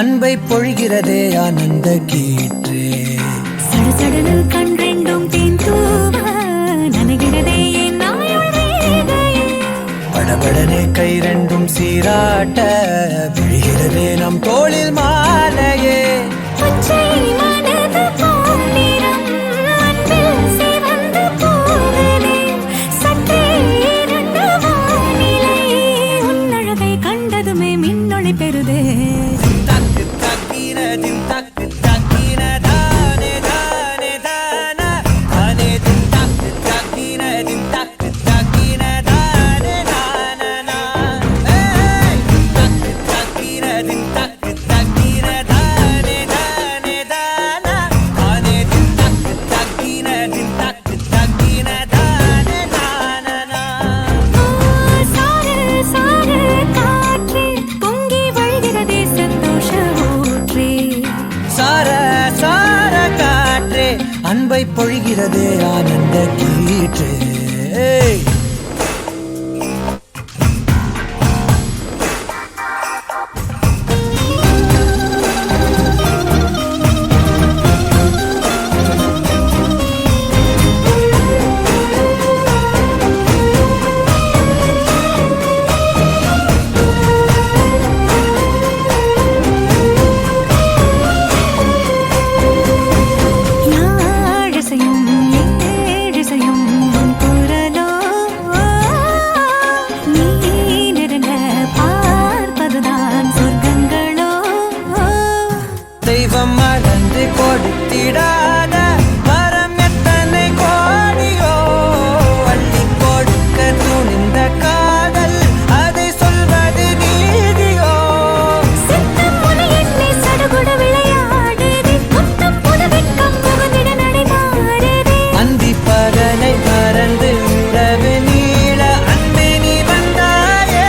அன்பை பொழிகிறதே ஆனந்த கீற்றே. சடசடனு கண் ரெண்டும் தேன் தூவ நனைகிறதே என் நாயுள் ரேகையே. படபடனே கை ரெண்டும் சீராட்ட விழுகிறதே நம் தோளில் மாலையே. பச்சை மனது பொன்னிறம் அன்பில் சிவந்து போகுதே. சற்றே இருண்ட வானிலை உன் அழகை கண்டதுமே மின்னொளி பெறுதே. தக்கு தக்கின தின் தக்கு தக்கின தானே தானே தானா தானே தின் தக்கு தக்கின தின் தக்கு தக்கின தானே தானா. ஏய் தக்கு தக்கின தின் தக்கு தக்கின தானே தானே தானா தானே தின் தக்கு தக்கின தின் தக்கு தக்கின தானே தானா. சார சார காற்றே பொங்கி வழிகிறதே சந்தோஷ ஊற்றே. சார சார காற்றே அன்பை பொழிகிறதே ஆனந்த கீற்றே. யாழிசையும் ஏழிசையும் உன் குரலோ. நீ நெருங்க பார்ப்பதுதான் சொர்க்கங்களோ. தெய்வம் மறந்து கொடுத்திடாத வரம் எத்தனை கோடியோ. அள்ளி கொடுக்க துணிந்த காதல் அதை சொல்வது நீதியோ. சித்தம் முனை என்னை சடுகுடு விளையாடுதே. முத்தம் புது வெட்கம் புகுந்திட நடைமாடுதே. அந்தி பகலை மறந்து உறவு நீள அன்பே நீ வந்தாயே.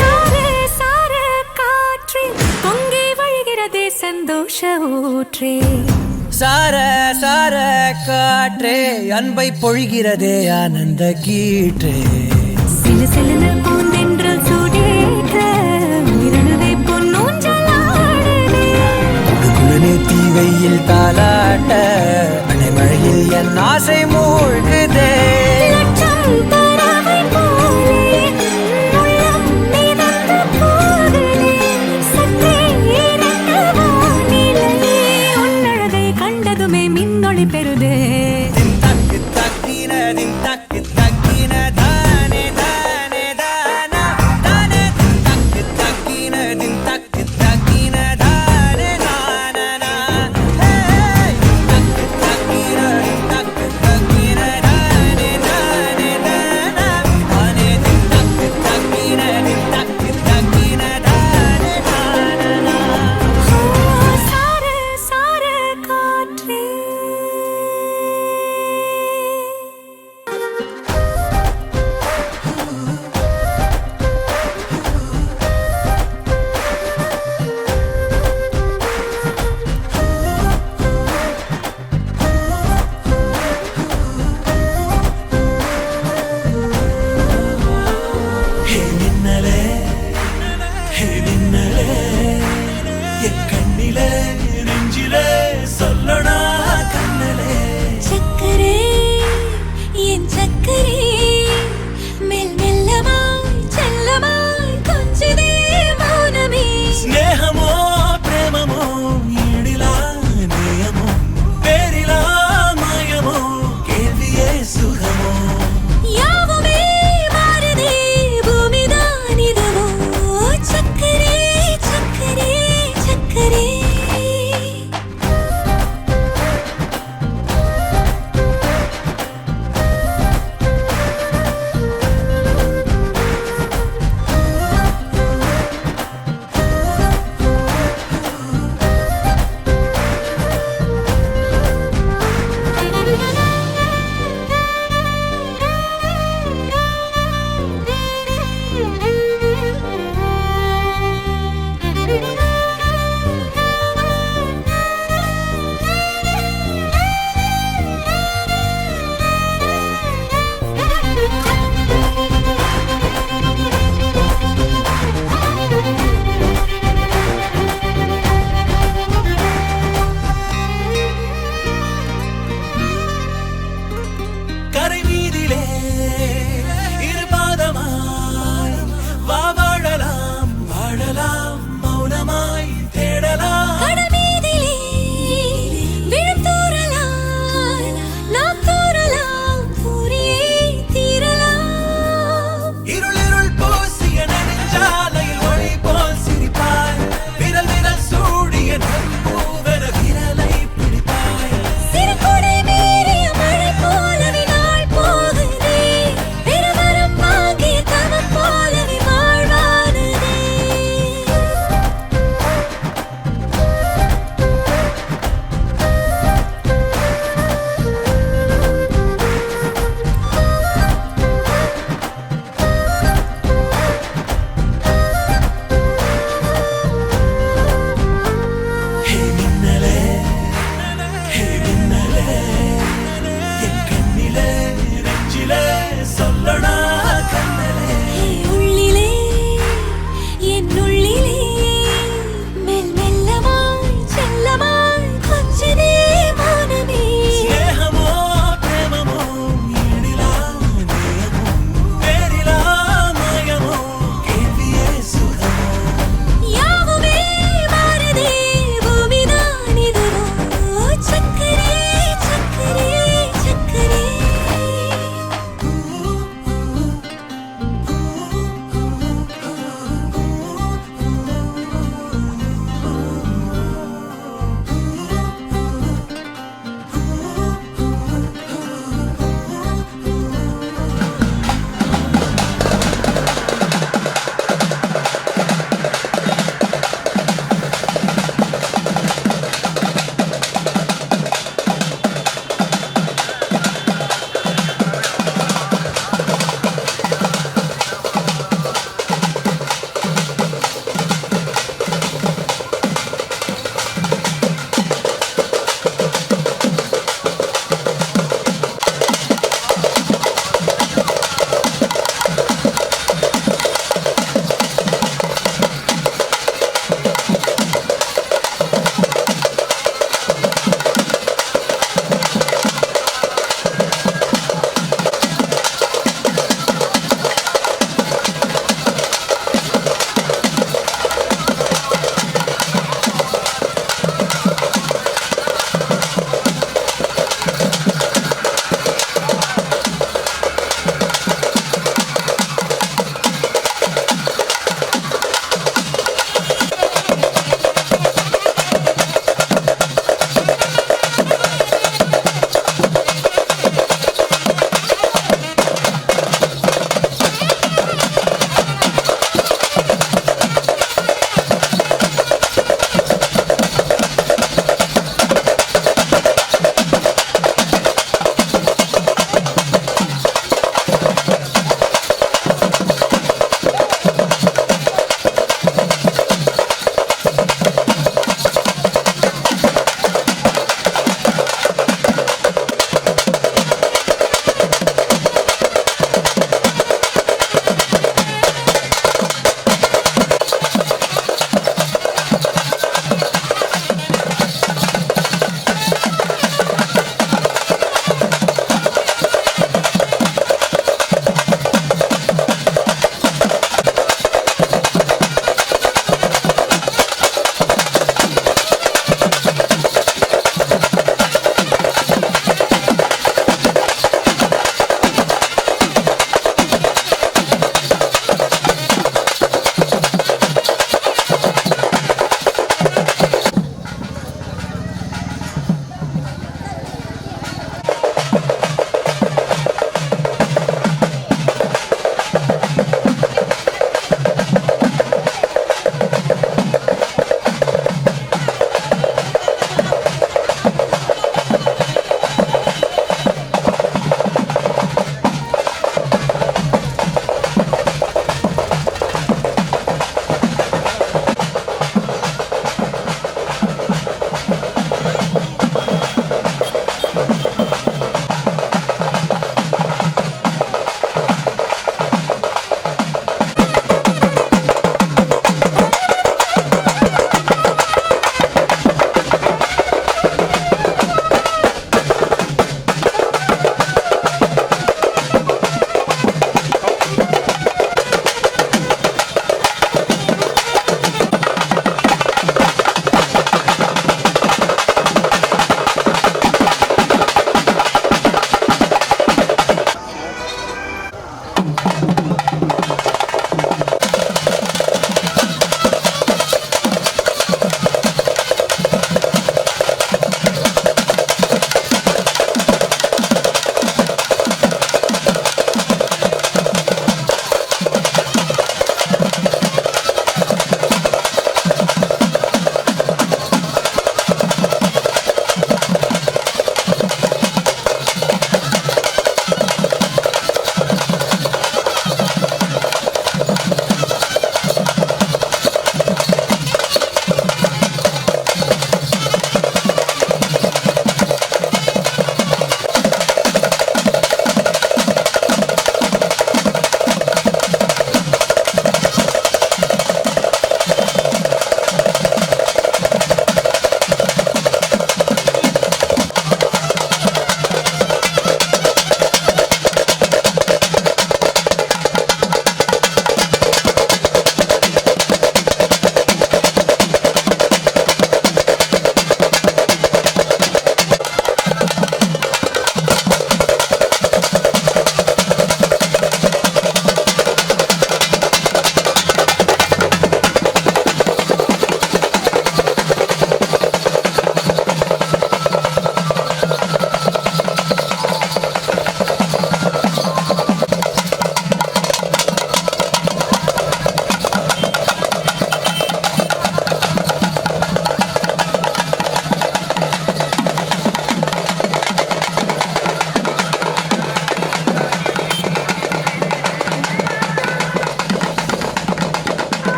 சார சார காற்றே பொங்கி வழிகிறதே சந்தோஷ ஊற்றே. சார சார காற்றே அன்பை பொழிகிறதே ஆனந்த கீற்றே. சிலு சிலுன்னு பூந்தென்றல் சூடேற்ற உயிரணுதை பொன்னூஞ்சலாடுதே. குளுகுளுனே தீவையில் தாலாட்ட அலைமழையில் என் ஆசை மூழ்குதே. லட்சம் பறவை போலே உள்ளம் மிதந்து போகுதே. சற்றே இருண்ட வானிலை உன் அழகை கண்டதுமே மின்னொளி பெறுதே. தக்கு தக்கின தின் தக்கு தக்கின தானே தானே தானா தானே தக்கு தக்கின தின் தக்கு தக்கின தானே தானா. ஏய் தக்கு தக்கின தின் தக்கு தக்கின தானே தானே தானா தானே தின் தக்கு தக்கின தின் தக்கு தக்கின தானே தானா. சார சார காற்றே. ஹே மின்னலே ஹே மின்னலே என் கண்ணிலே நெஞ்சிலே சொல்லடா கண்ணலே. சக்கரே என் சக்கரே மெல் மெல்லமாய் செல்லமாய் கொஞ்சதே மௌனமே. ஸ்நேகமோ பிரேமமோ ஈடிலா நேயமோ பேரிலா மாயமோ கேள்வியே சுகமோ. யாவுமே மாறுதே பூமிதான் இதுவோ. சக்கரே சக்கரே சக்கரே.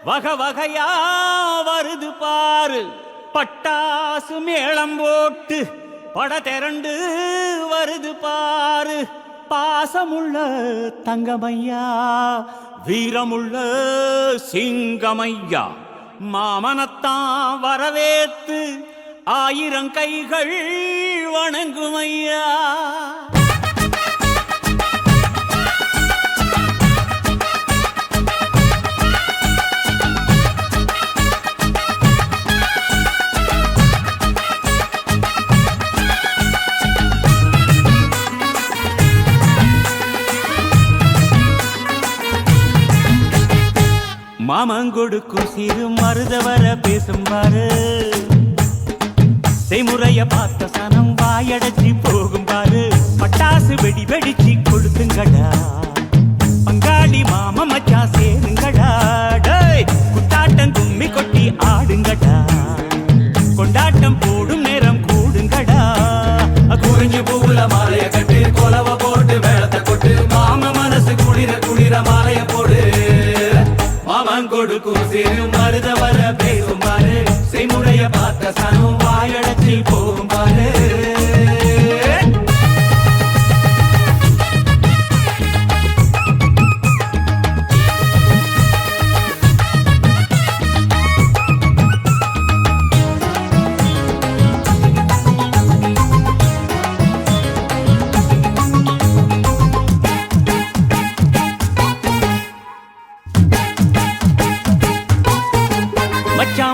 வகை வகையா வருது பாரு பட்டாசு மேளம் போட்டு பட திரண்டு வருது பாரு பாசமுள்ள தங்கமையா வீரமுள்ள சிங்கமையா மாமனத்தான் வரவேத்து 1000 கைகள் வணங்குமையா மாமங்கொடுக்கும் சிறு மருதவர பேசும் பாரு செய்முறைய பார்த்த சனம் வாயடைச்சி போகும் பாரு பட்டாசு வெடி வெடிச்சு கொடுத்துங்கடா பங்காளி மாம மச்சா சேருங்கடா குட்டாட்டம் கும்மி கொட்டி ஆடுங்கடா கொண்டாட்டம் போடும் நேரம் கூடுங்கடா குறிஞ்சி பூவுல மாலைய கட்டு கொலவ போட்டு வேளத்தை கொட்டு மாம மனசு குளிர குளிர மாலைய போடு மாமன் கொடுக்கும் சிறு மருத வர பேசும் பாரு செய்முறைய பார்த்த சனம் வாயடைச்சி போகும் பாரு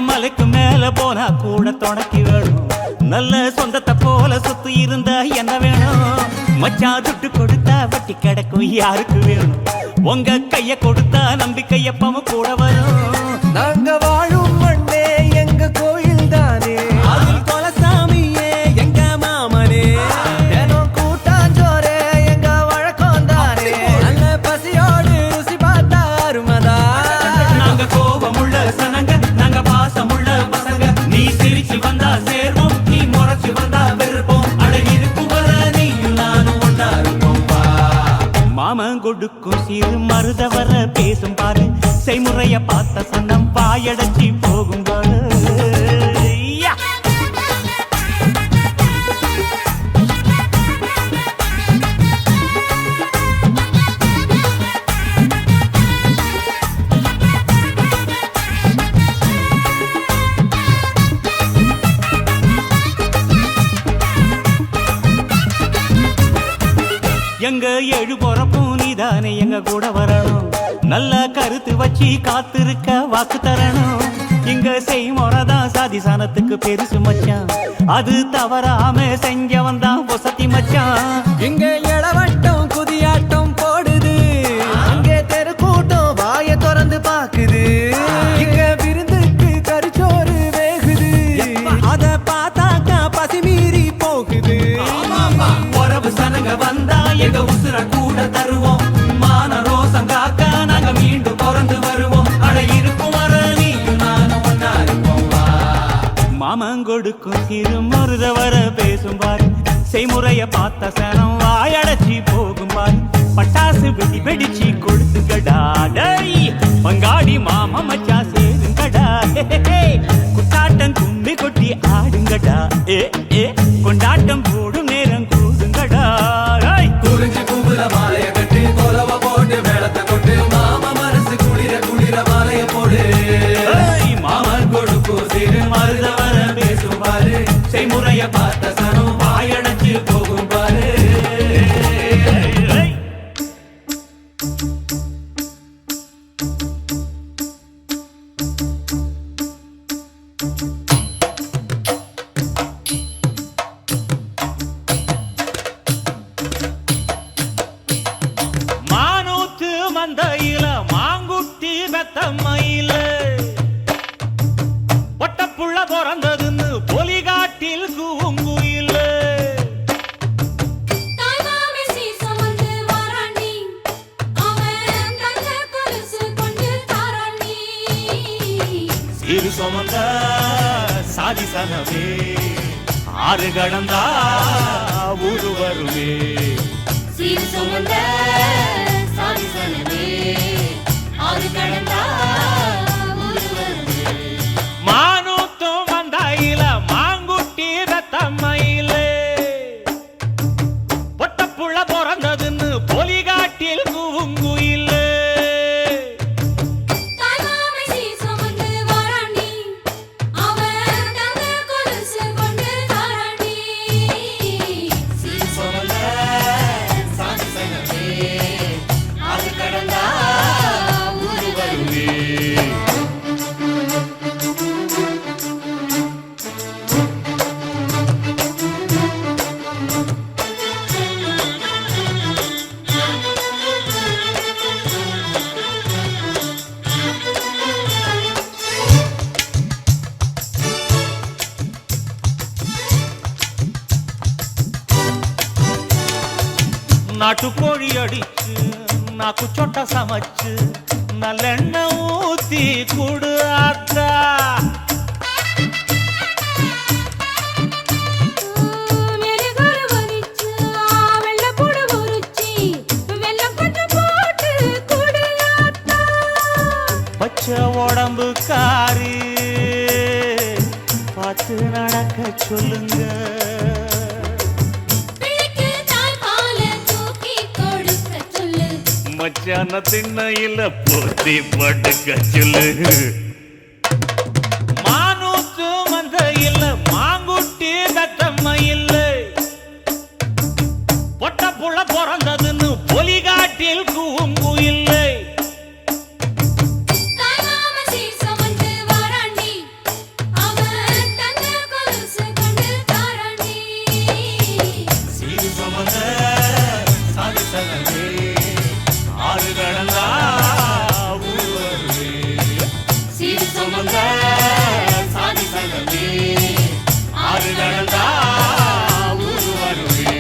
மலைக்கு மேல போனா கூட தொடக்கி வேணும் நல்ல சொந்தத்தை போல சுத்தி இருந்தா என்ன வேணும் மச்சா துட்டு கொடுத்தா வட்டி கிடக்கும் யாருக்கு வேணும் உங்க கைய கொடுத்தா நம்பிக்கை எப்பவும் கூட வரும் நாங்க வாழும் மண்ணே எங்க கோயில் தானே அதில் கொலசாமியே எங்க மாமனே தினம் கூட்டாஞ்சோரே எங்க வழக்கம் தானே நல்ல பசியோடு ருசி பார்த்தா அருமதா நாங்க கோபமுள்ள சனங்க நாங்க பாசமுள்ள பசங்க நீ சிரிச்சு வந்தா சேர்வோம் நீ முறைச்சு வந்தா வெறுப்போம் அழகிருக்கும் வர நீயும் நானும் ஒன்னா இருப்போம் மாமன் கொடுக்கும் சிறு மருத வர பேசும் பாரு செய்முறைய பார்த்த சன்னம் வாயடைச்சி போகும் பாரு எங்க எழு பொறப்பும் நீதானே எங்க கூட வரணும் நல்ல கருத்து வச்சு காத்திருக்க வாக்கு தரணும் இங்க செய்முறைதான் சாதிசானத்துக்கு பெருசு மச்சான் அது தவறாம செஞ்சவன் தான் பொசத்தி மச்சான் இங்க இளவட்டம் குதியாட்டம் போடுது அங்கே தெரு கூட்டம் வாய திறந்து பாக்குது இங்க விருந்துக்கு கரிச்சோறு வேகுது அத பார்த்தாக்கா பசி மீறி போகுது உறவு சனங்க வந்தா எங்க உசுர கூட தருவோம் மான ரோசம் காக்க நாங்க மீண்டும் பிறந்து வருவோம் அட இருக்கும் வர நீயும் நானும் ஒன்னா இருப்போம் மாமன் கொடுக்கும் சிறு மருத வர பேசும் பாரு செய்முறைய பார்த்த சனம் வாயடைச்சி போகும் பாரு பட்டாசு வெடி வெடிச்சு கொடுத்துங்கடா பங்காடி மாம மச்சா சேருங்கடா குட்டாட்டம் கும்மி கொட்டி ஆடுங்கடா கொண்டாட்டம் போடும் நேரம் கூடுங்கடா குறிஞ்சி பூவுல மாலைய கட்டி கொலவ போட்டு வேளத்தை கொட்டு மாம மனசு குளிர குளிர மாலைய போடு மாமன் கொடுக்கும் சிறு மருத வர பேசும் பாரு செய்முறைய பார்த்த சனம் வாயடைச்சு போகும் பாரு மந்தையில மாங்குட்டி மெத்தம்மையில பொட்டப்புள்ள பிறந்ததுன்னு பொலிகாட்டில் கூங்குயில சிறு சுமந்த சாதி சனவே ஆறு கடந்தா ஊரு வருவே சீர் சுமந்த சாதி சனமே ஆறு கடந்தா மானூத்தும் வந்தாயில மாங்குட்டி ரத்தம்மையில பொட்டப்புள்ள பிறந்ததுன்னு பொலிகாட்டில் கூவுங்குயில் தாய்மாமை சீர் சுமந்து வாராண்டி அவன் தங்க கொலுசு கொண்டு தாராண்டி சீர் சுமந்த சாமி சங்கமே அது கடந்தா ஊரு வருமே நாட்டுக்கோழி அடிச்சு நாக்கு சொட்ட சமைச்சு நல்லெண்ணெய் ஊத்தி குடு ஆத்தா மெழுகுரு வரிச்சு வெள்ளப்பூடு உரிச்சி வெல்லம் கொஞ்சம் போட்டு குடியாத்தா பச்சை உடம்பு காரி பார்த்து நடக்க சொல்லுங்க பிள்ளைக்கு தாய்ப்பால தூக்கி கொடுக்க சொல்லு மச்சான திண்ணையில போத்தி படுக்க சொல்லு மானூத்து மந்த இல்ல மாங்குட்டி தத்தம்ம இல்ல பொட்ட புள்ள பிறந்ததுன்னு பொலிகாட்டில் கூம்பு இல்லை தாய்மாமை சீர் சுமந்து வாராண்டி அவன் தங்க கொலுசு கொண்டு தாராண்டி சீர் சுமந்த சாதி சங்கமே ஆறு கடந்தா ஊர் வருவே சீர் சுமந்த சாதி சங்கமே ஆறு கடந்தா ஊர் வருவே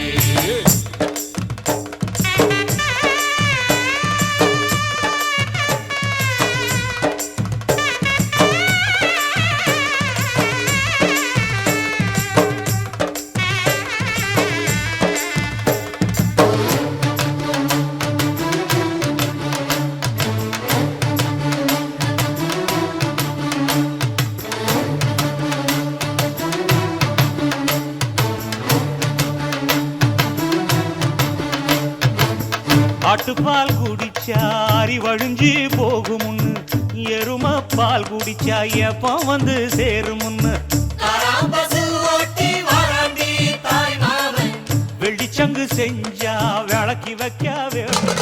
ஆட்டுப்பால் குடிச்சா அறிவழிஞ்சி போகுமுன்னு எரும பால் குடிச்சா எப்ப வந்து சேருமுன்னு வெள்ளிச்சங்கு செஞ்சா விளக்கி வைக்க வேணும்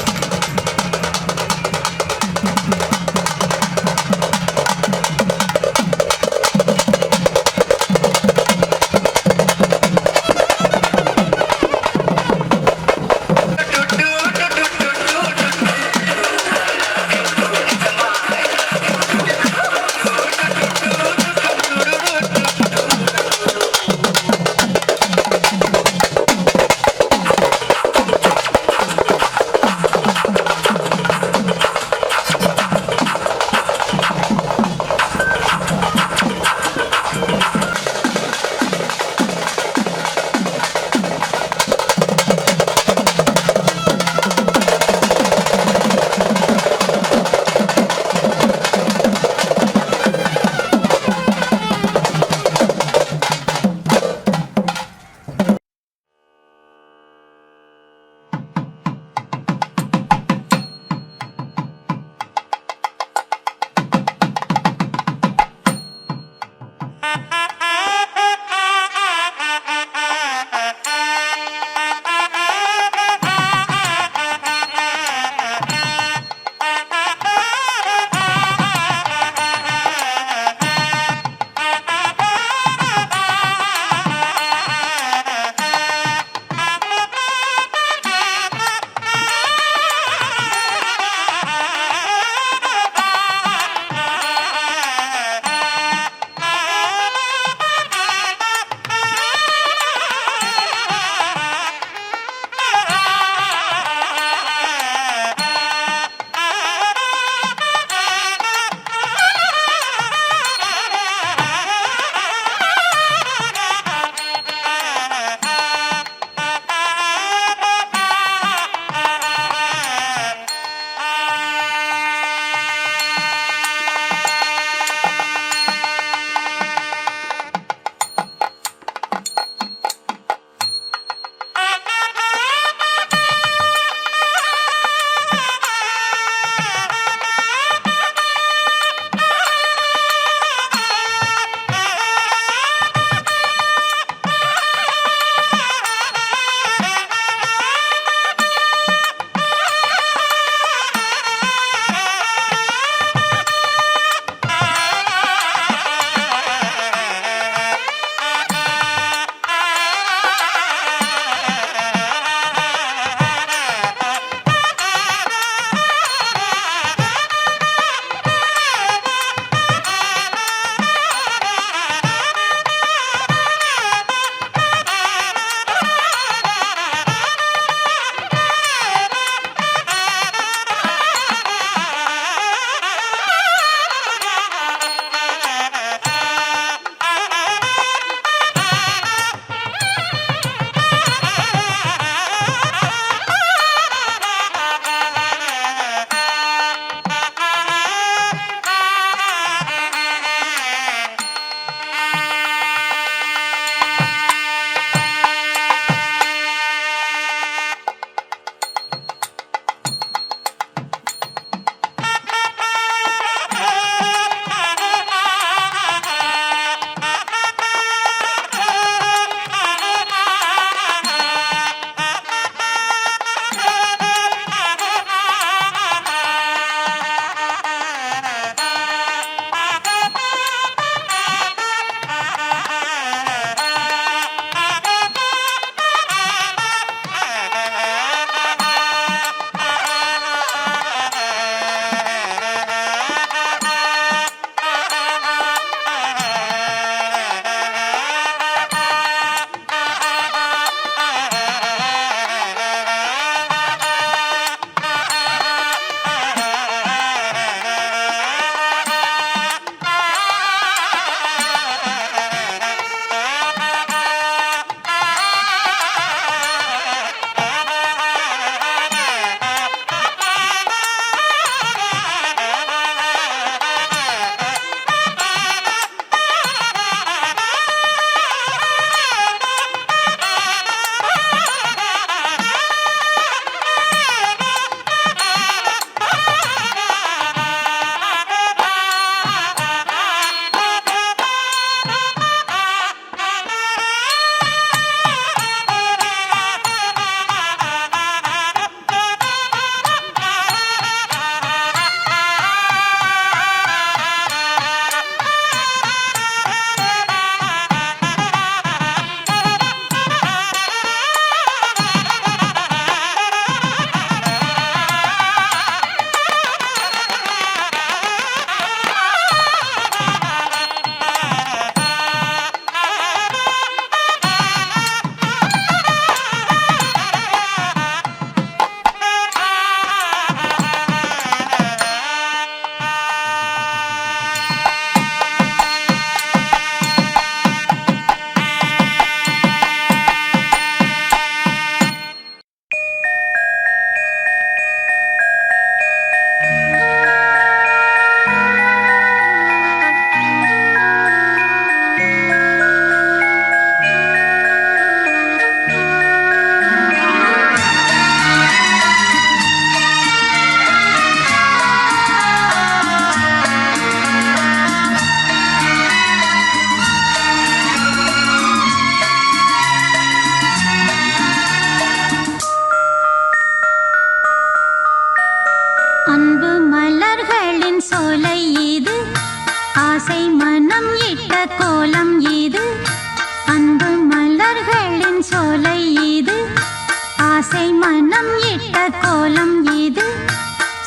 ஆசை மனம் இட்ட கோலம் இது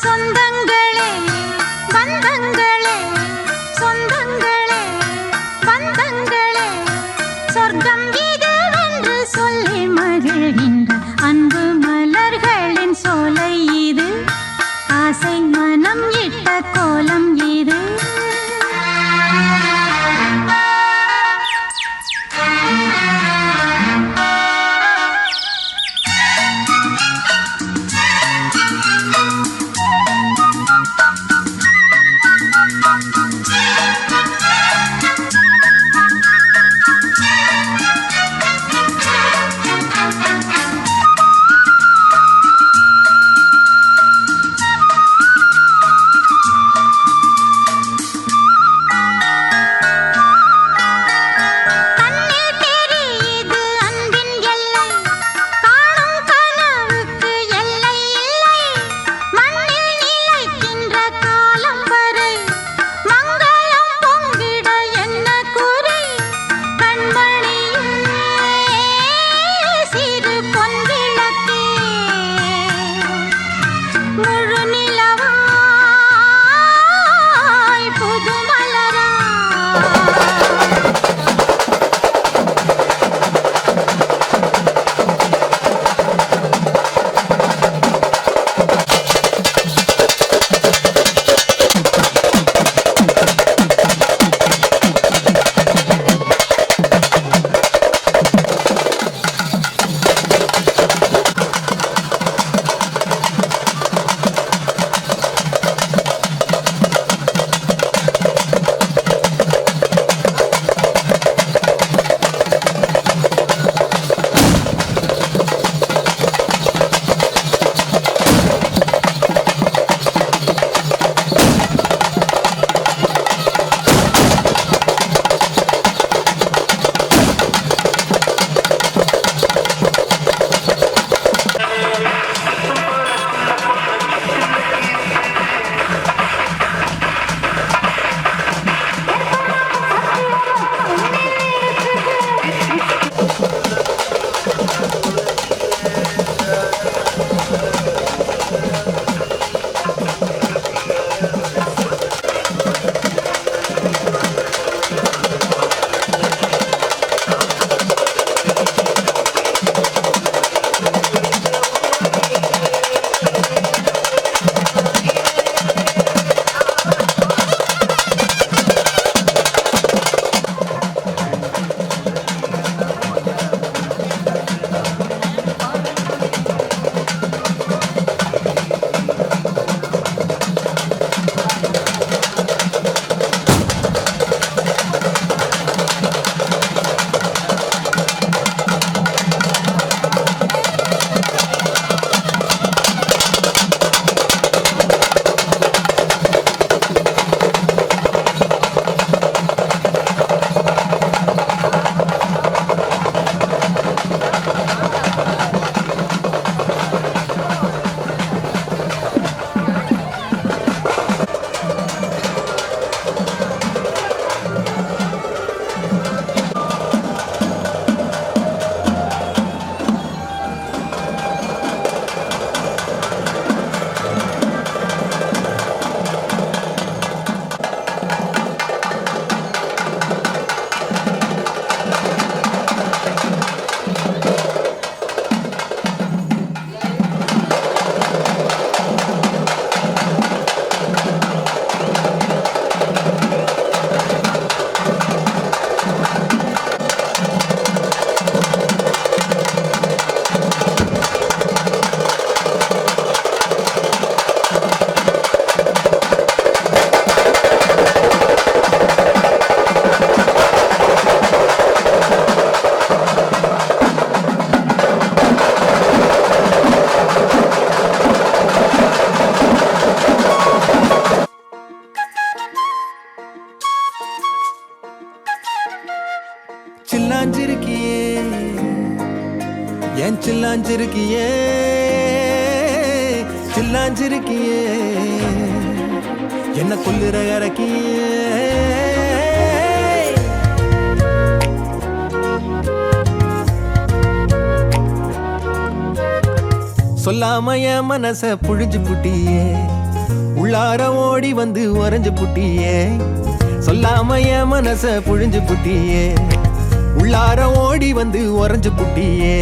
சொந்தங்களே பந்தங்களே சொந்தங்களே பந்தங்களே சொர்க்கம் இதுவென்று சொல்லி மகிழ்கின்ற அன்பு மலர்களின் சோலை இது ஆசை மனம் இட்ட கோலம் இது சில்லாஞ்சிருக்கியே என் சில்லாஞ்சிருக்கியே சில்லாஞ்சிருக்கியே என்ன கொல்லுற இறக்கியே சொல்லாம என் மனச புழிஞ்சு புட்டியே உள்ளார ஓடி வந்து உறைஞ்சு புட்டியே சொல்லாம என் மனச புழிஞ்சு புட்டியே உள்ளார ஓடி வந்து உறைஞ்சு புட்டியே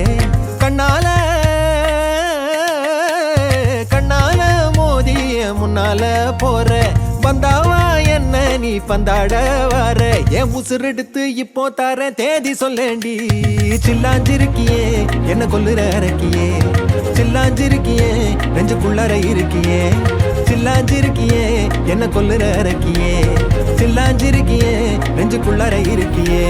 கண்ணால கண்ணால மோதிய முன்னால போற வந்தாவா என்ன நீ பந்தாட வர என் உசுரெடுத்து இப்போ தர தேதி சொல்லேண்டி சில்லாஞ்சிருக்கியே என்ன கொல்லுற இறக்கியே சில்லாஞ்சிருக்கியே நெஞ்சுக்குள்ளற இருக்கியே சில்லாஞ்சிருக்கியே என்ன கொல்லுற இறக்கியே சில்லாஞ்சிருக்கியே நெஞ்சுக்குள்ளற இருக்கியே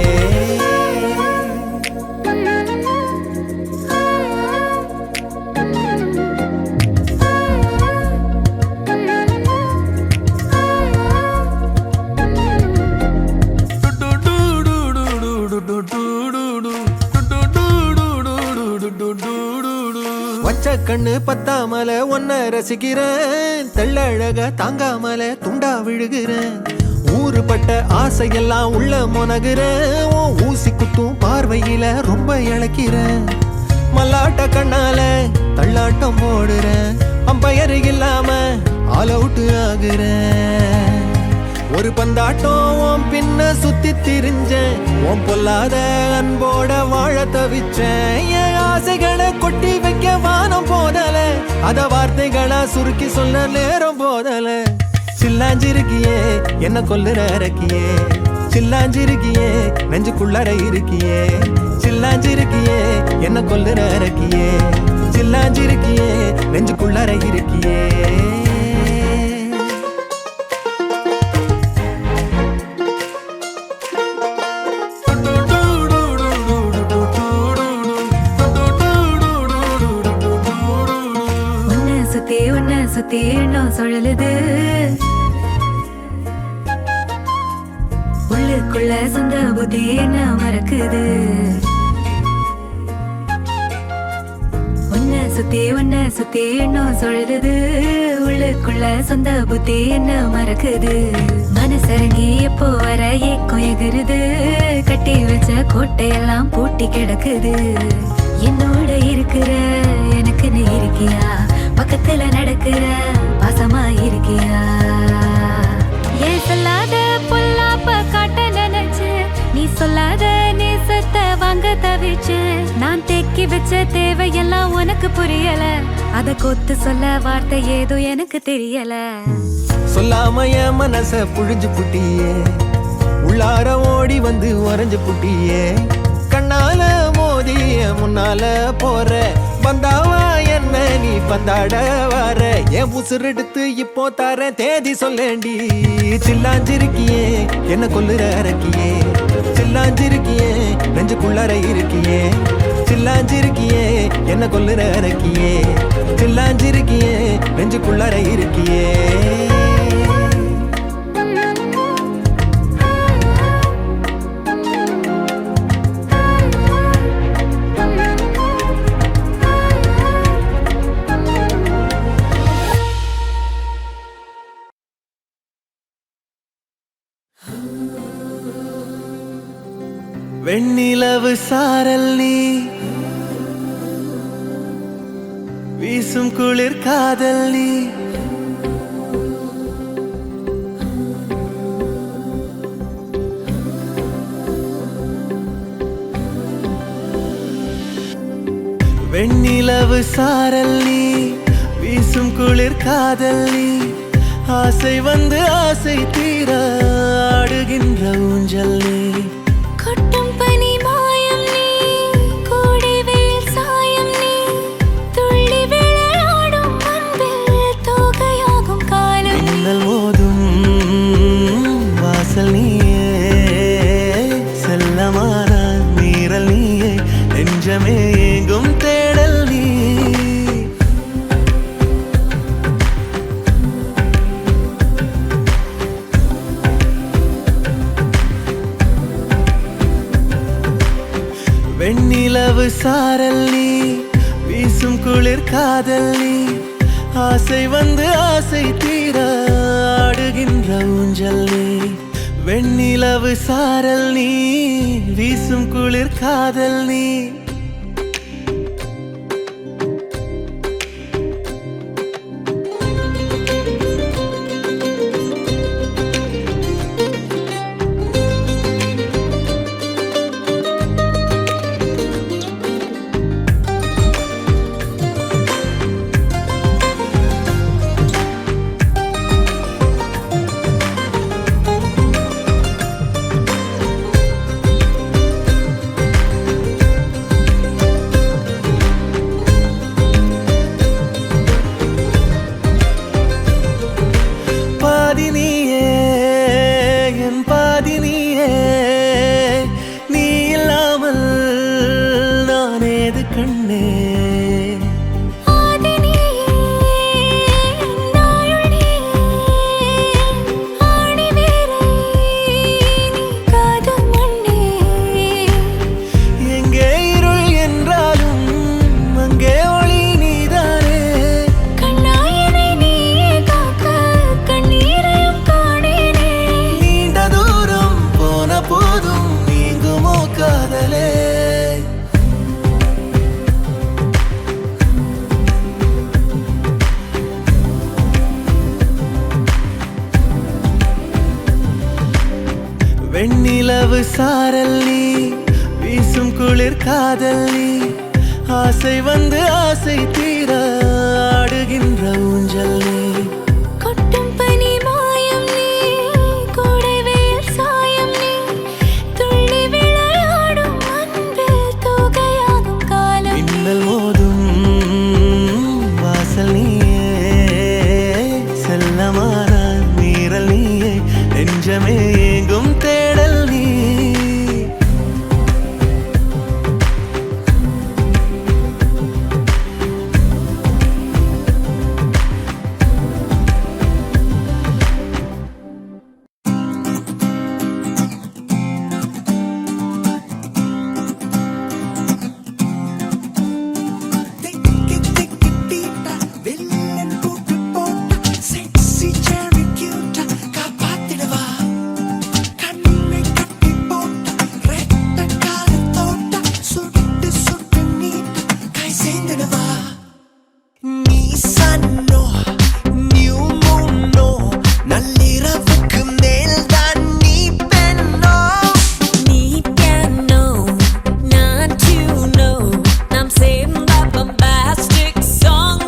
வச்ச கண்ணு பத்தாமல ஒன்ன ரசிக்கிறேன் தெள்ளழக தாங்காமல துண்டா விழுகிறேன் ஊறுபட்ட ஆசையெல்லாம் உள்ள முனகுறேன் உன் ஊசி குத்தும் பார்வையில ரொம்ப இழக்கிறேன் மல்லாட்ட கண்ணால தள்ளாட்டம் போடுறேன் அம்பயர் இல்லாம ஆல் அவுட் ஆகுறேன் ஒரு பந்தாட்டம் உன் பின்ன சுத்தி திரிஞ்சேன் உன் பொல்லாத அன்போட வாழ தவிச்சேன் என் ஆசைகளை கொட்டி வைக்க வானம் போதல அத வார்த்தைகளா சுருக்கி சொல்ல நேரம் போதல சில்லாஞ்சிருக்கியே என்ன கொல்லுற இறக்கியே சில்லாஞ்சிருக்கியே நெஞ்சுக்குள்ளற இருக்கியே சில்லாஞ்சிருக்கியே என்ன கொல்லுற இறக்கியே சில்லாஞ்சிருக்கியே நெஞ்சுக்குள்ளற இருக்கியே சுத்தி எண்ணம் சுழலுது உள்ளுக்குள்ள சொந்த புத்தி என்ன மறக்குது உன்னை சுத்தி எண்ணம் சுழலுது உள்ளுக்குள்ள சொந்த புத்தி என்ன மறக்குது மனசரங்கி எப்போ வர ஏக்கம் எகுருது கட்டி வச்ச கோட்டையெல்லாம் பூட்டி கிடக்குது என்னோட இருக்கிற எனக்கு நீ இருக்கியா பக்கத்துல நடக்கிற பாசமா இருக்கியா ஏன் சொல்லாத பொல்லாப்ப காட்ட நினைச்சு நீ சொல்லாத நேசத்தை வாங்க தவிச்சு நான் தேக்கி வச்ச தேவையெல்லாம் உனக்கு புரியல அத கொத்து சொல்ல வார்த்தை ஏதோ எனக்கு தெரியல சொல்லாம என் மனச புழிஞ்சு புட்டியே உள்ளார ஓடி வந்து உறைஞ்சு புட்டியே கண்ணால மோதிய முன்னால போற வந்தாவா என்ன நீ பந்தாட வர என் உசுரெடுத்து இப்போ தர தேதி சொல்லேண்டி சில்லாஞ்சிருக்கியே என்ன கொல்லுற இறக்கியே சில்லாஞ்சிருக்கியே நெஞ்சுக்குள்ளற இருக்கியே சில்லாஞ்சிருக்கியே என்ன கொல்லுற இறக்கியே சில்லாஞ்சிருக்கியே நெஞ்சுக்குள்ளற இருக்கியே வெண்ணிலவு சாரல் நீ வீசும் குளிர் காதல் நீ வெண்ணிலவு சாரல் நீ வீசும் குளிர் காதல் நீ ஆசை வந்து ஆசை தீர ஆடுகின்ற ஊஞ்சல் நீ கொட்டும் பனி மாயம் நீ கோடை வெயில் சாயம் நீ துள்ளி விளையாடும் அன்பில் தோகையாகும் காலம் மின்னல் மோதும் வாசல் நீயே செல்லமான மீறல் நீயே நெஞ்சமே எங்கும் தேடல் நீ வெண்ணிலவு சாரல் நீ வீசும் குளிர் காதல் நீ ஆசை வந்து ஆசை தீர ஆடுகின்ற ஊஞ்சல் நீ வெண்ணிலவு சாரல் நீ வீசும் குளிர் காதல் நீ பெண்ணே ஆதி நீயே, நாயுள் நீயே, ஆணி வேரை நீ காதும் மண்ணே. எங்கே இருள் என்றாலும் அங்கே ஒளி நீதானே கண்ணாயனை நீயே காக்க கண்ணீரையும் காணேனே. நீண்ட தூரம் போன போதும் நீங்குமோ காதலே வெண்ணிலவு சாரல் நீ வீசும் குளிர் காதல் நீ ஆசை வந்து ஆசை தீர ஆடுகின்ற ஊஞ்சல் நீ கொட்டும் பனி மாயம் நீ, கோடை வெயில் சாயம் நீ, துள்ளி விளையாடும் அன்பில் தூகையாகும் காலம் நீ. மின்னல் மோதும் வாசல் நீயே செல்லமான மீறல் நீயே நெஞ்சமே எங்கும் தேடல் நீ நீ piano, நான் tuno, நாம் சேர்ந்த bombastic song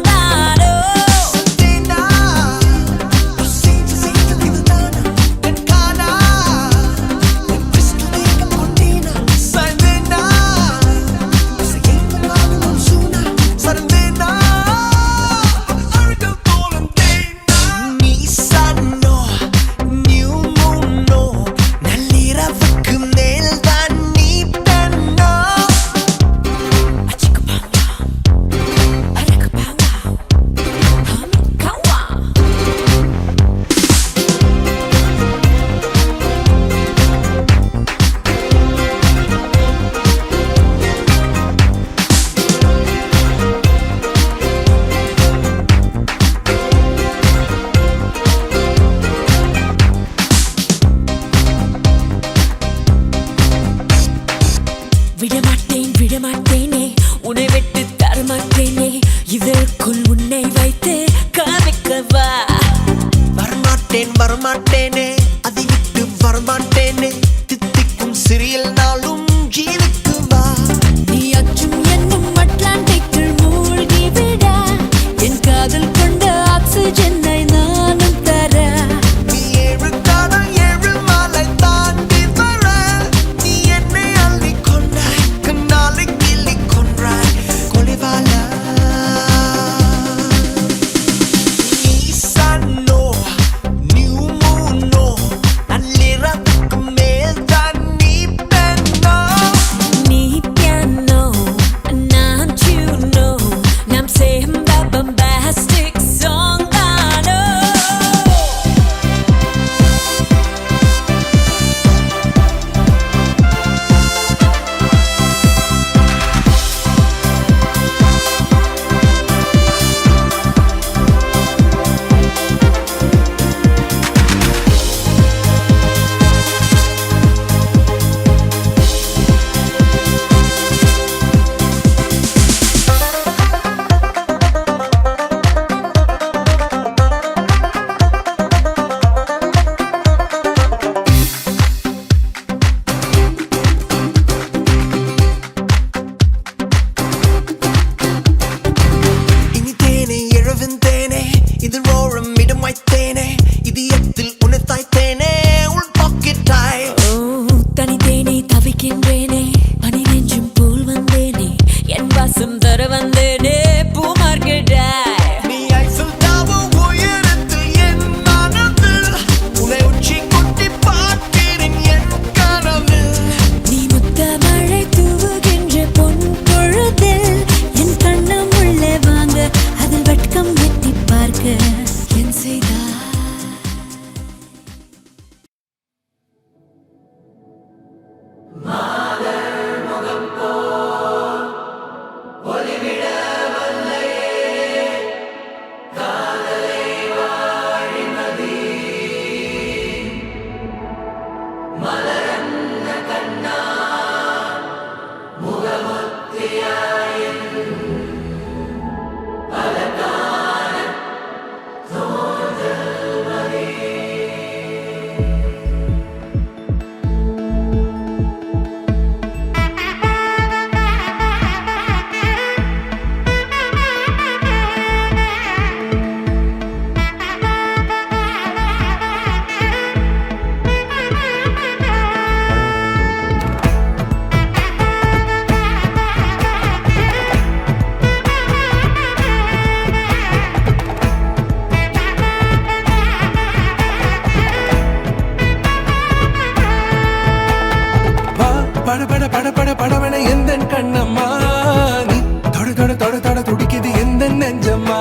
தொட தொட துடிக்குது எந்த நெஞ்சம்மா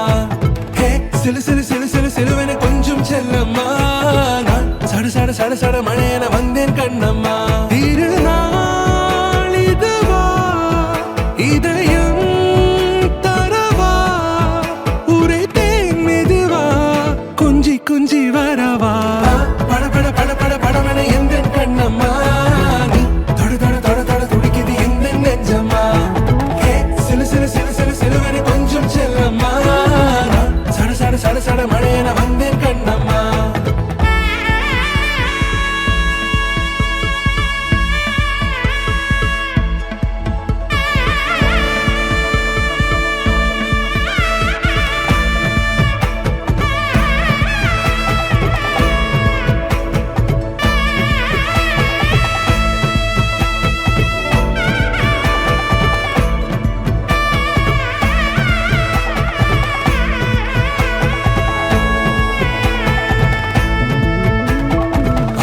ஹே சிலு சிலு சிலு சிலு சிலுவென கொஞ்சம் செல்லம்மா நான் சட சட சட சட மழையென வந்தேன் கண்ணம்மா திருநாள் இதுவா இதயம் தரவா உரைத்தேன் மெதுவா கொஞ்சி கொஞ்சி வரவா பட பட பட பட படவென எந்த கண்ணம்மா நீ தொட தொட தொட தொட துடிக்குது எந்த நெஞ்சம்மா ஹே சிலு சிலு சிலு சிலு சிலுவென கொஞ்சம் செல்லம்மா நான் சட சட சட சட மழையென வந்தேன் கண்ணம்மா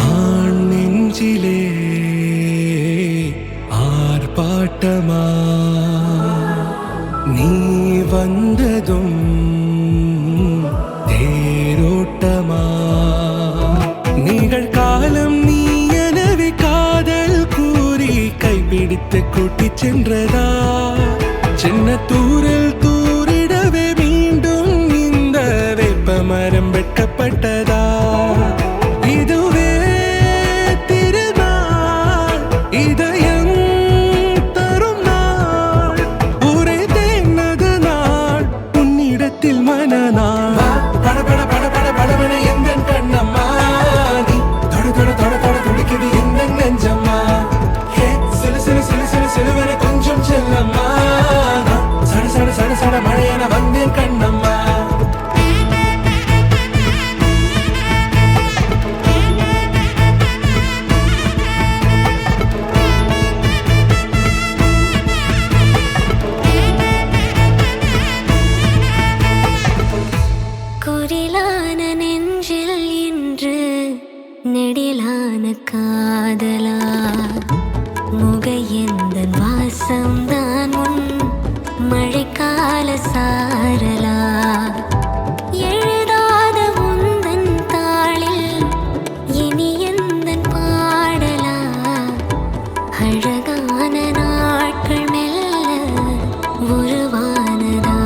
ஆண் நெஞ்சிலே ஆர்ப்பாட்டமா நீ வந்ததும் தேரோட்டமா நிகழ்காலம் நீ எனவே காதல் கூறி கைப்பிடித்து கூட்டிச் சென்றதா சின்ன தூரில் தூரிடவே மீண்டும் இந்த வேப்பமரம் வெட்கப்பட்டதா இதுவே திருநாள் இதயம் தரும் நாள் உரைத்தேனது நாள் உன்னிடத்தில் மனநாள் பட பட பட பட படவென எந்த கண்ணம்மா நீ தொட தொட தொட தொட துடிக்குது எந்த நெஞ்சம்மா ஹே சிலு சிலு சிலு சிலு சிலுவென கொஞ்சம் செல்லம்மா நான் சட சட சட சட மழையென வந்தேன் கண்ணம்மா குரிலான நெஞ்சில் இன்று நெடிலான காதலா முகையெந்தன் வாசம்தான் உன் மழைக்கால சாரலா எழுதாத உந்தன் தாளில் இனி எந்தன் பாடலா அழகான நாட்கள் மெல்ல உருவானதா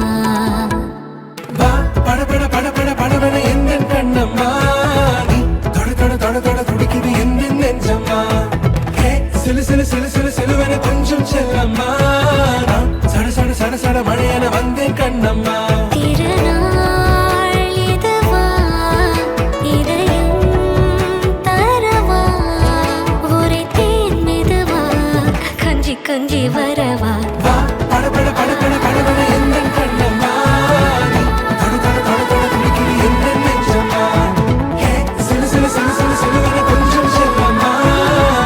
வா பட பட பட பட படவென எந்த கண்ணம்மா நீ தொட தொட தொட தொட துடிக்குது எந்த நெஞ்சம்மா ஹே சிலு சிலு சிலு சிலு சிலுவென கொஞ்சம் செல்லம்மா நான் சட சட சட சட மழையென வந்தேன் கண்ணம்மா திருநாள் இதுவா இதயம் தரவா உரைத்தேன் மெதுவா கொஞ்சி கொஞ்சி வரவா வா பட பட பட பட படவென எந்த கண்ணம்மா நீ தொட தொட தொட தொட துடிக்குது எந்த நெஞ்சம்மா ஹே சிலு சிலு சிலு சிலு சிலுவென கொஞ்சம் செல்லம்மா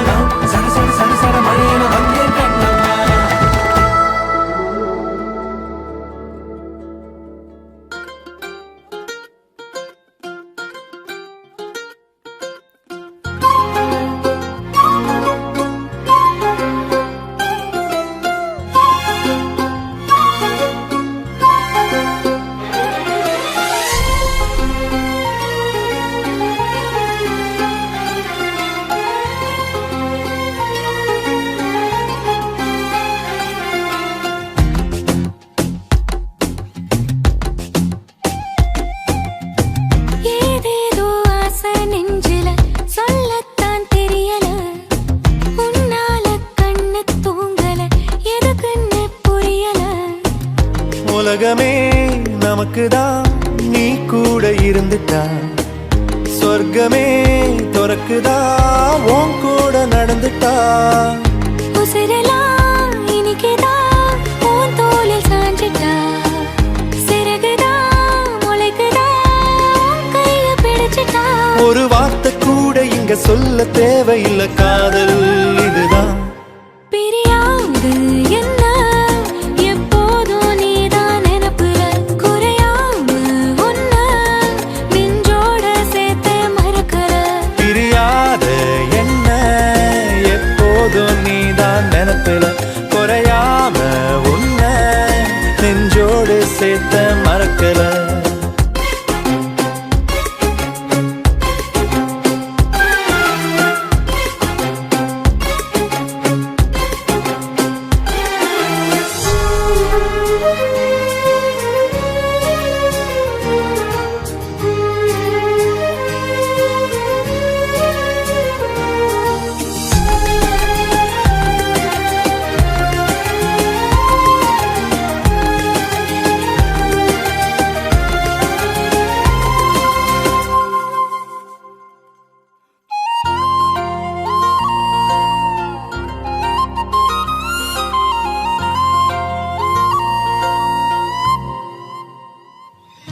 நான் சட சட சட சட மழையென வந்தேன் கண்ணம்மா ஏதேதோ ஆசை நெஞ்சில சொல்லத்தான் தெரியல உன்னால கண்ணு தூங்கல எதுக்குன்னு புரியல உலகமே நமக்குதான் நீ கூட இருந்துட்டா சொர்க்கமே துறக்குதா உன் கூட நடந்துட்டா உசிரெல்லாம் இனிக்குதான் உன் தோளில் சாஞ்சிட்டா சிறகுதான் முளைக்குதான் கைய பிடிச்சிட்டா ஒரு வார்த்தை கூட இங்க சொல்ல தேவையில்லை காதல் இதுதான் பிரியாது என்ன எப்போதும் நீதான் நினப்புல குறையாம உன்ன நெஞ்சோட சேர்த்து மறக்கற பிரியாத என்ன எப்போதும் நீதான் நினைப்பில குறையாம உன்ன நெஞ்ச நெஞ்சோடு சேர்த்த மறக்கல.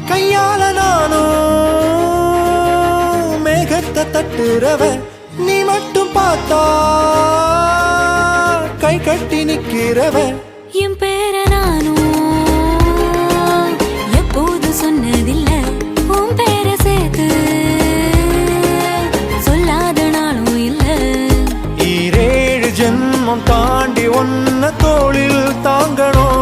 கையால நானும் மேகத்தை தட்டுறவ, நீ மட்டும் பார்த்தா கை கட்டி நிக்கிறவ. என் பேர நானும் எப்போது சொன்னதில்ல, உன் பேர சேர்த்து சொல்லாத நாளும் இல்ல. 7 ஜென்மம் தாண்டி ஒன்ன தோளில் தாங்கணும்.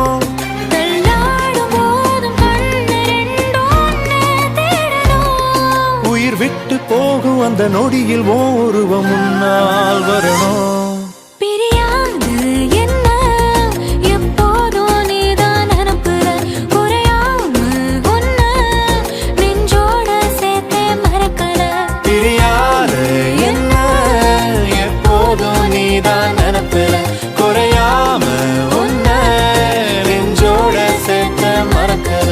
உயிர் விட்டு போகும் அந்த நொடியில் ஓருவம் முன்னால் வரணும். பிரியாது என்ன எப்போதும் நீதான் நினப்புற, குறையாம ஒன்ன நெஞ்சோட சேர்த்தே மறக்கல. பிரியாத என்ன எப்போதும் நீதான் நினைப்புற, குறையாம உன்ன நெஞ்சோட சேர்த்த மறக்கல.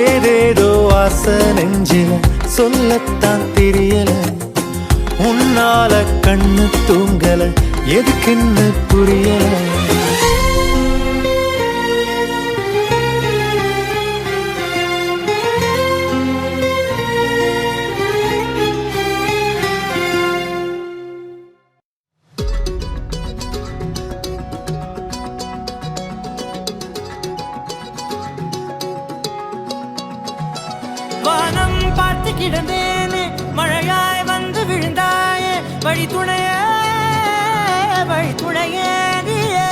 ஏதேதோ ஆசை நெஞ்சில சொல்லத்தான் தெரியல, உன்னால கண்ணு தூங்கல, எதுக்குன்னு புரியல. வானம் பார்த்து கிடந்தேனே, மழையாய் வந்து விழுந்தாயே, வழி துணையே நீயே.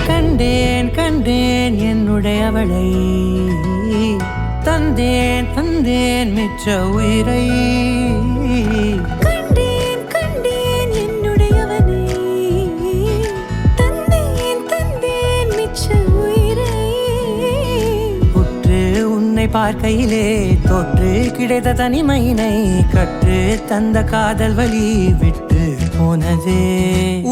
கண்டேன் கண்டேன் என்னுடையவளை, தந்தேன் தந்தேன் மிச்ச உயிரை. கண்டேன் கண்டேன் என்னுடையவனை, தந்தேன் தந்தேன் மிச்ச உயிரை. உற்று உன்னை பார்க்கையிலே தோற்று கிடைத்த தனிமையினை, கற்று தந்த காதல் வழி விட்டு போனதே.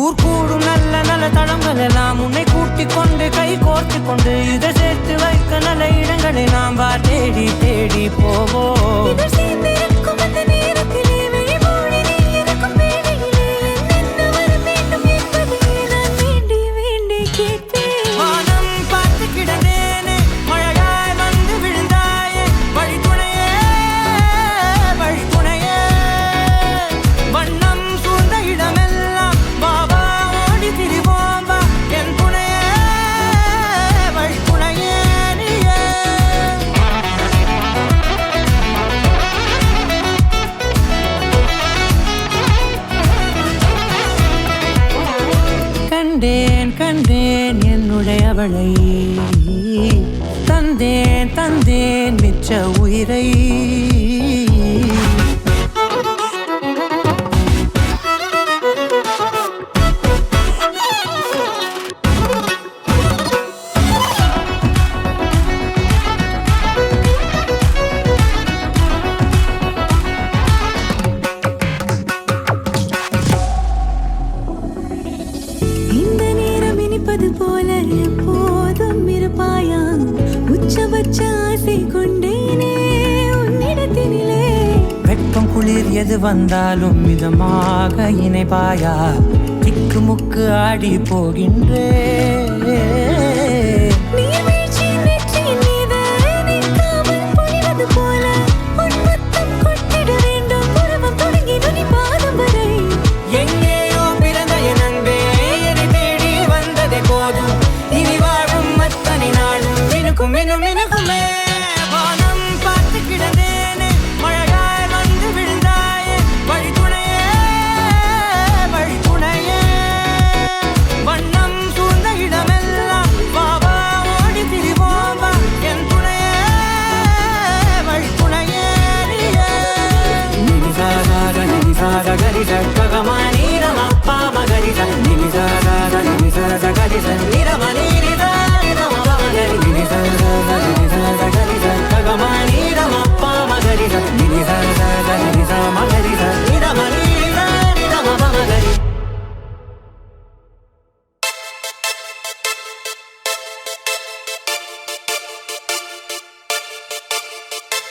ஊர் கூடும் நல்ல நல்ல தளங்கள் எல்லாம் உன்னை கூட்டிக் கொண்டு கை கோர்த்து கொண்டு, இதை சேர்த்து வைக்க நல்ல இடங்களை நாம் வா தேடி தேடி போவோம். இதழ் சேர்ந்திருக்கும் அந்த நேரத்திலே விழிமூடி நீ இருக்கும் வேளையிலே என்னென்ன வர வேண்டும் என்பதை நான் வேண்டி வேண்டி கேட்பேன். வானம் பார்த்து கிடந்தேனே, மழையாய் வந்து விழுந்தாயே, வழி துணையே வண்ணம் சூழ்ந்த இடமெல்லாம் பாபா ஓடி திரிவோம் வா, என் துணையே வழி துணையே நீயே. கண்டேன் கண்டேன் என்னுடையவளை, தந்தேன் தந்தேன் மிச்ச உயிரை. இந்த நேரம் இனிப்பது போல எப்போதும் இருப்பாயா, உச்சபட்ச ஆசை கொண்டேனே உன்னிடத்தினிலே. வெட்கம் குளிர் எது வந்தாலும் மிதமாக இணைப்பாயா, திக்கு முக்கு ஆடி போகின்றே. நீர்வீழ்ச்சியின் நெற்றியின் மீது நிற்காமல் பொழிவது போல உன் முத்தம் கொட்டிட வேண்டும், உருவம் தொடங்கி நுனி பாதம் வரை. எங்கேயோ பிறந்த என் அன்பே, என்னை தேடி வந்த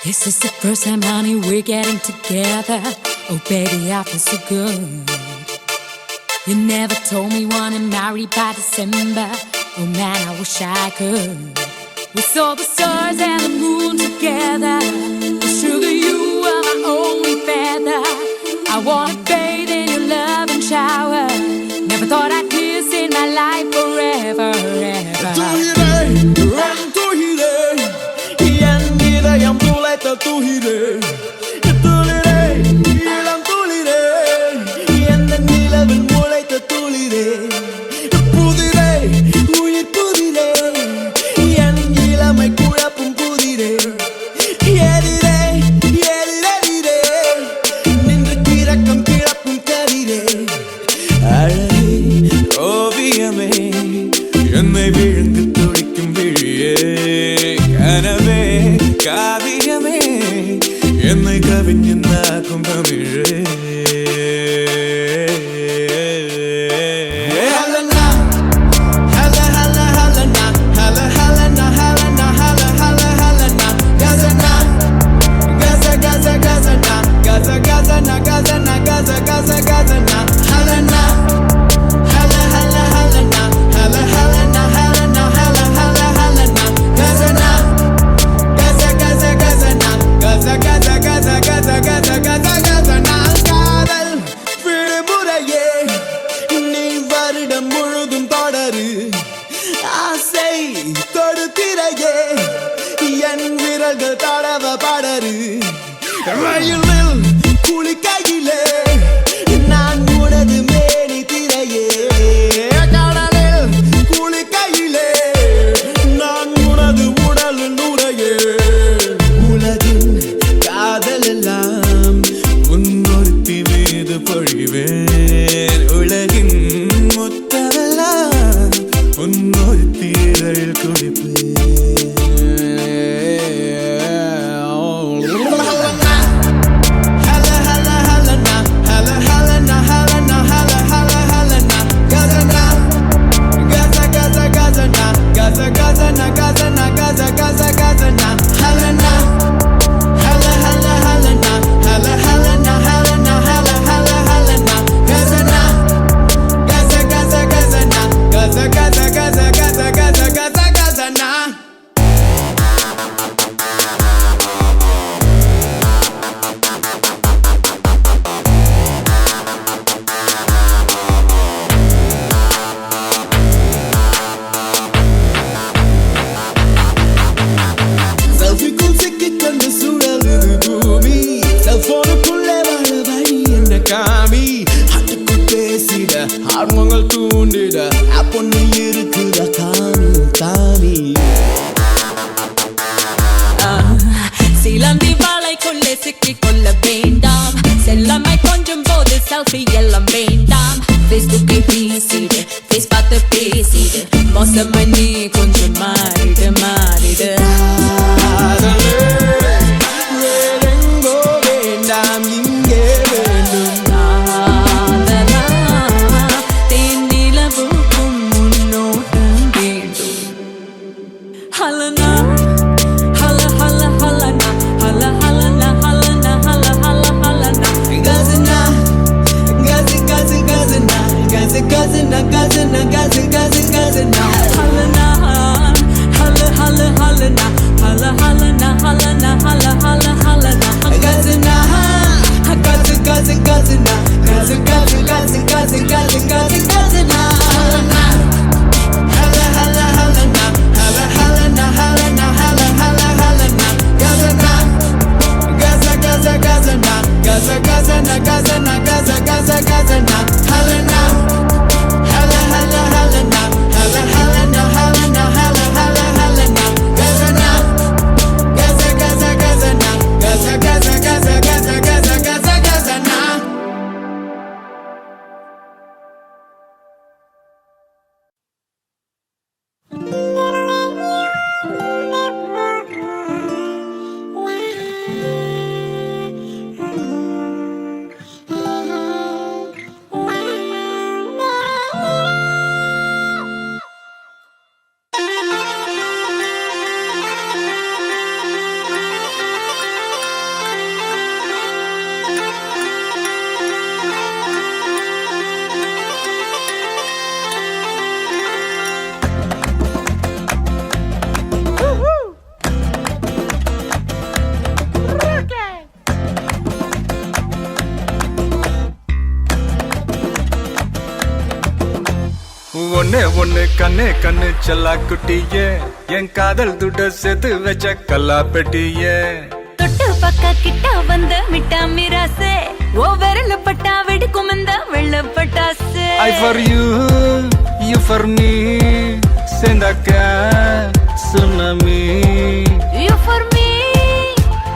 This is the first time, honey, we're getting together. Oh, baby, I feel so good. You never told me wanna marry by December. Oh man, I wish I could. We saw the stars and the moon together. Sugar, you are my only feather. I wanna bathe in your love and shower. Never thought I'd kiss in my life forever, ever. துளிரே துளிரே இளம் துளிரே எந்த நிலவில் முளைத்த துளிரே புதிரே உயிர் புதிரே என் இளமை குழப்பும் புதிரே எதிரே எதிரெதிரே நின்று கிறக்கம் கிளப்பும் கதிரே அழகே ஓவியமே என்னை விழுந்து துடிக்கும் விழியே கனவே காவியமே என்னை கவிஞனாக்கும் தமிழே முழுதும் தொடரு ஆசை தொடுத்திரையே என் விரல்கள் தடவ படரு ரயிலில் குளிக்கையிலே நான் உனது மேனி திரையே கடலில் குளிக்கையிலே நான் உனது உடல் நுரையே உலகின் காதல் எல்லாம் உன்னொருத்தி மீது பொழிவேன் உலகின் முத்தமெல்லாம் உன்னொருத்தி இதழில் குடிப்பேன் ஆர்வங்கள் தூண்டிட அப்பொண்ணு இருக்குத காமி தாமி சிலந்தி வாழைக்குள்ளே சிக்கிக் கொள்ள வேண்டாம் செல்லமை கொஞ்சம் போது செல்ஃபி எல்லாம் வேண்டாம் ஃபேஸ்புக்கை பேசிடு ஃபேஸ் பார்த்து பேசிடு மோசமா நீ கொஞ்சம் மாறிடு மாறிடு வேறெங்கோ வேண்டாம் இங்கே வேண்டும் Gazana ஒன்னே ஒண்ணு கண்ணே கண்ணு செல்லா குட்டியே என் காதல் துட்ட சேர்த்து வச்ச கல்லா பெட்டியே தொட்டு பக்க கிட்ட வந்த மிட்டா மிராசே ஓ விரல் பட்டா வெடிக்கும் இந்த வெள்ள பட்டாசு I for you, you for me சேர்ந்தாக்க tsunami You for me,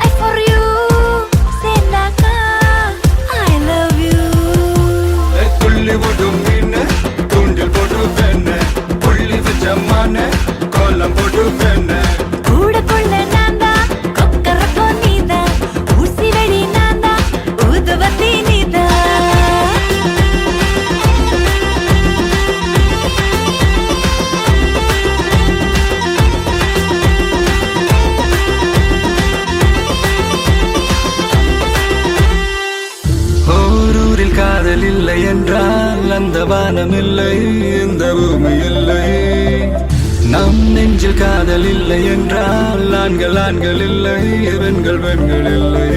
I for you சேர்ந்தாக்கா I love you துள்ளி போடும் மீன் தூண்டில் போட்டு வேண புள்ளி வச்ச மான கோலம் போட்டு வேண கூட கொள்ள நான்தா கொக்கரக்கோ நீதா ஊசி வெடி நான்தா ஊதுவத்தி நீதா ஓரூரில் காதல் இல்லை என்றால் அந்த வானம் இல்லை இந்த பூமி இல்லை நம் நெஞ்சில் காதல் இல்லை என்றால் ஆண்கள் ஆண்கள் இல்லை பெண்கள் பெண்கள் இல்லை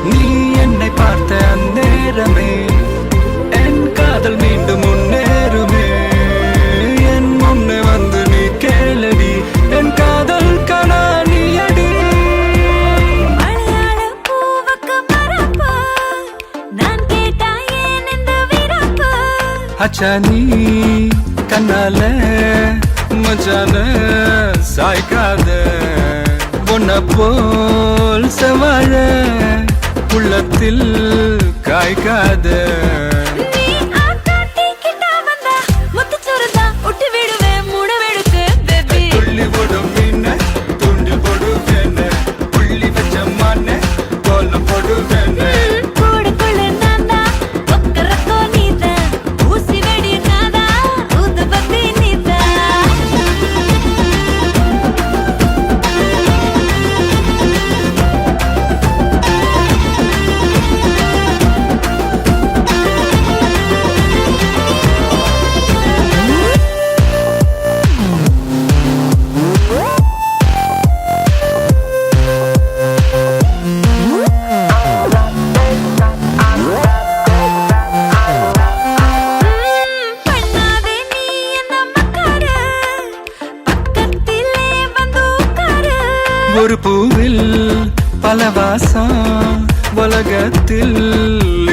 நீ என்னை பார்த்த அந்நேரமே என் காதல் மீண்டும் முன்னேறுமே என் முன்னே வந்து நீ கேளடி என் காதல் கனா நீ அடி மலையாள பூவுக்கு மரப்பா நான் கேட்டா ஏன் இந்த விரப்பா அச்சா நீ கண்ணால மச்சான சாய்க்காத பொன்ன போல் செவாழ உள்ளத்தில் காய்க்காத நீ ஆட்டாட்டி கிட்ட வந்தா முத்துச்சோறுதா ஒட்டி விடுவேன் மூட வெடுக்கு பேபி துள்ளி போடும் மீன தூண்டில் போடு வேண புள்ளி வச்ச மான கோலம் போடு வேண கூட கொள்ள நான்தா கொக்கரக்கோ நீதா ஊசி வெடி நான்தா ஊதுபத்தி நீதா பண்ணாதே நீ என்ன மக்காரு பக்கத்திலே வந்து உட்காரு ஒரு பூவில் பல வாசம் உலகத்தில்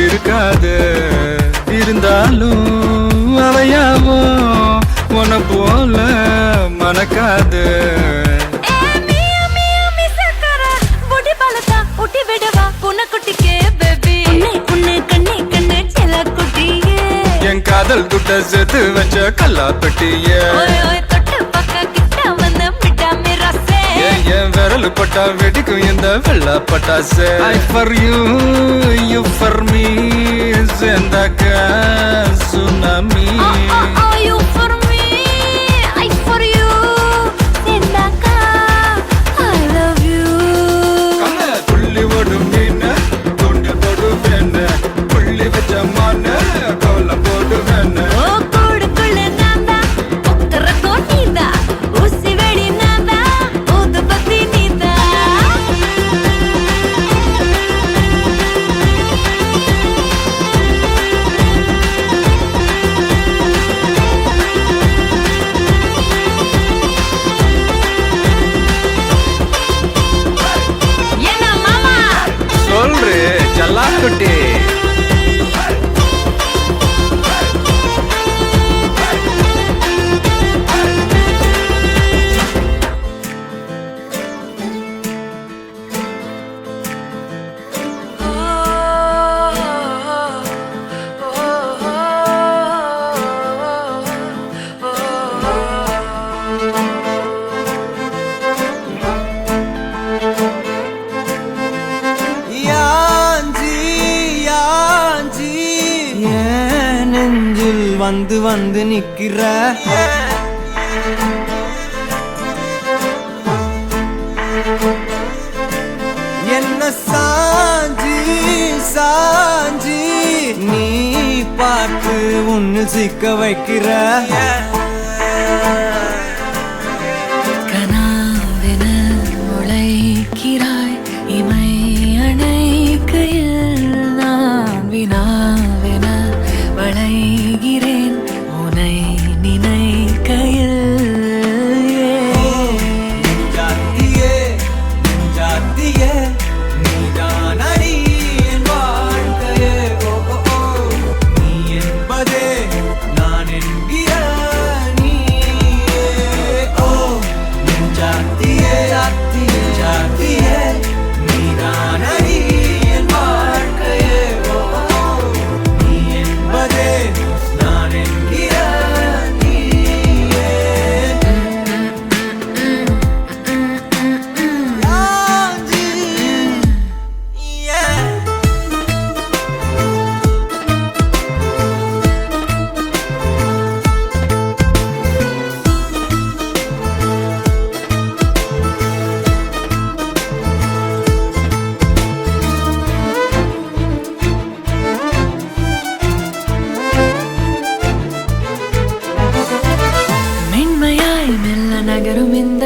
இருக்காது இருந்தாலும் அவையாவோ உன போல மணக்காது ஏ மியா மியா மிசக்கர பொடி பலதா ஒட்டி விடவா புனக்குட்டிக்கே பேபி உன்னை கண்ணே கண்ணே செல்ல குட்டியே என் காதல் துட்ட சேர்த்து வச்ச கல்லா பெட்டியே ஓய் ஓய் தொட்டு பக்க கிட்ட வந்த மிட்டா மிராசே என் விரல் பட்டா வெடிக்கும் இந்த வெள்ள பட்டாசு I for you, you for me சேர்ந்தாக்க tsunami You for me, I for you சேர்ந்தாக்கா I love you புள்ளி ஓடும் மீன தூண்டில் போடு வேண புள்ளி வச்ச மான கோலம் போடு வேண ஓ கூடுக்குள்ள நான்தா கொக்கரக்கோ நீதா ஊசி வெடி நான்தா ஊதுபத்தி நீதா என்ன மாமா சொல்றே ஜல்லாக்குட்டி யாஞ்சி யாஞ்சி ஏன் நெஞ்சில் வந்து வந்து நிக்கிற என்ன சாஞ்சி சாஞ்சி நீ பார்த்து உன்னு சிக்க வைக்கிற கனாவென முளைக்கிறாய் இமை அணைக்கையில் நான் வினாவென வளைகிறேன் உனை நீ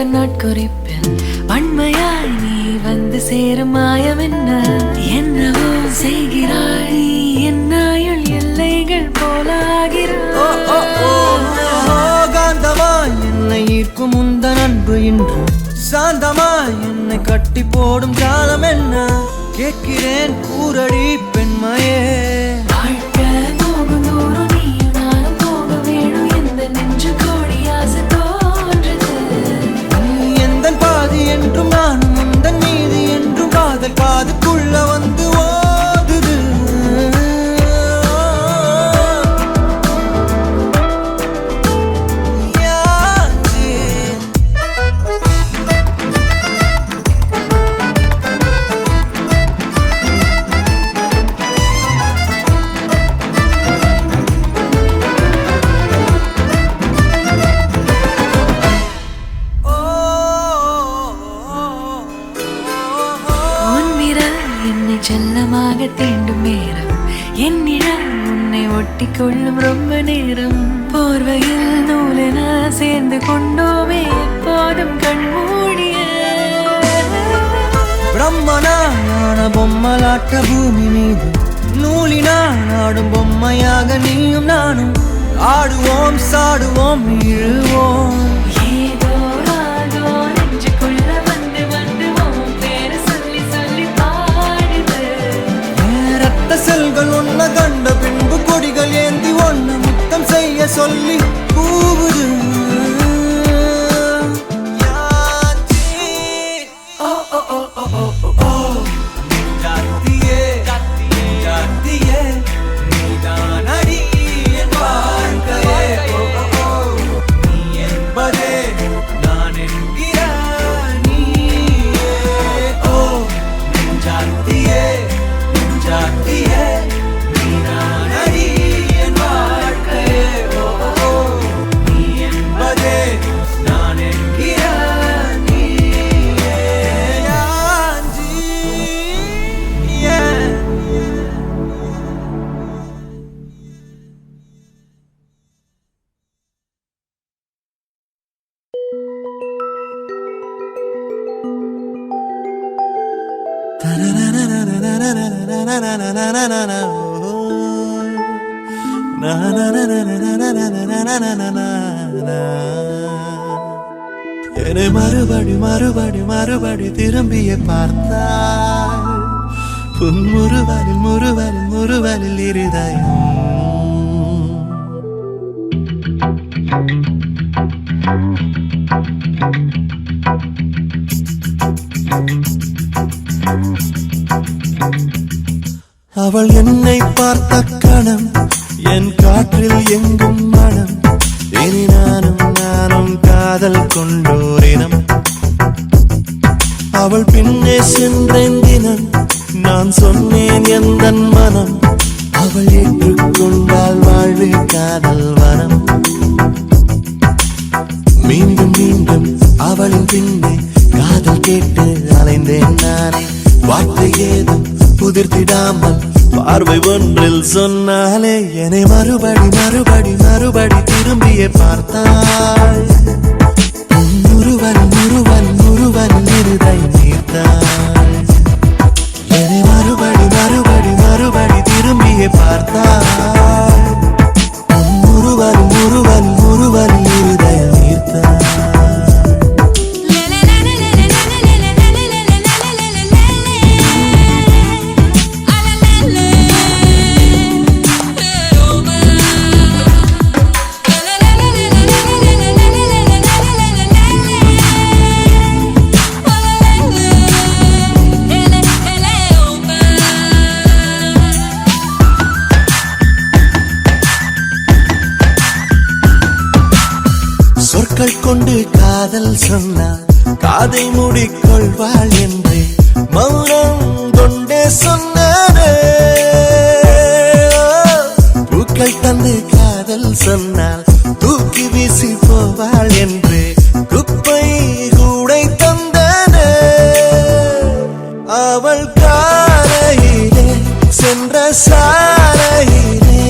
நாட்குறிப்பில் வன்மையாய் நீ வந்து சேரும் மாயம் என்னவோ செய்கிறாய் நீ என்னாயுள் எல்லைகள் போலாகிறாய் காந்தமாய் என்னை ஈர்க்கும் உந்தன் அன்பு இன்று சாந்தமாய் என்னை கட்டி போடும் ஜாலம் என்ன கேட்கிறேன் கூரடி பெண்மையே வாழ்க்கை போகும் தூரம் நீயும் நானும் போக வேணும் எந்த நெஞ்சு கோடி ஆசை தோன்றுது நீ எந்தன் பாதி என்றும் நானும் உந்தன் மீதி என்றும் காதல் காதுக்குள்ள வந்து ஓடுது செல்லமாக தீண்டும் நேரம் என்னிடம் உன்னை ஒட்டி கொள்ளும் ரொம்ப நேரம் போர்வையில் நூலென சேர்ந்து கொண்டோமே எப்போதும் கண்மூடிய பிரம்மனான பொம்மலாட்ட பூமி மீது நூலினால் ஆடும் பொம்மையாக நீயும் நானும் ஆடுவோம் சாடுவோம் இழுவோம் ஏதோ ராகோ நெஞ்சுக்குள்ள வந்து வந்து உன் பேரை சொல்லி சொல்லி பாடுது ரத்த செல்கள் ஒன்ன கண்ட பின்பு கொடிகள் ஏந்தி ஒன்ன முத்தம் செய்ய சொல்லி கூவுது என்னை மறுபடி மறுபடி மறுபடி திரும்பிய பார்த்தால் முருவலில் முருவலில் முருவலில் இருதயம் அவள் என்னை பார்த்த கணம் என் காற்றில் எங்கும் மனம் இனி நானும் காதல் கொண்டோரினம் அவள் பின்னே சென்றேன் தினம் நான் சொன்னேன் எந்தன் மனம் அவள் ஏற்றுக்கொண்டால் வாழ்வு காதல் வனம் மீண்டும் மீண்டும் அவளின் பின்னே காதல் கேட்டு அலைந்தேன் நானே வார்த்தை ஏதும் புதிர்த்திடாமல் பார்வை ஒன்றில் சொன்னாலே என்னை மறுபடி மறுபடி மறுபடி திரும்பிய பார்த்தாள் முருவன் முருவன் முருவன் இருதை நீர்த்தாள் என்னை மறுபடி மறுபடி மறுபடி திரும்பிய பார்த்தாள் முருவன் முருவன் முருவன் இருதை நீர்த்தாள் சொற்கள் கொண்டு காதல் சொன்னாள் காதை மூடிக்கொள்வாள் என்றே மௌனம் கொண்டே சொன்னானே பூக்கள் தந்து காதல் சொன்னால் தூக்கி வீசி போவாள் என்றே குப்பை கூடை தந்தானே அவள் காலையிலே சென்ற சாலையிலே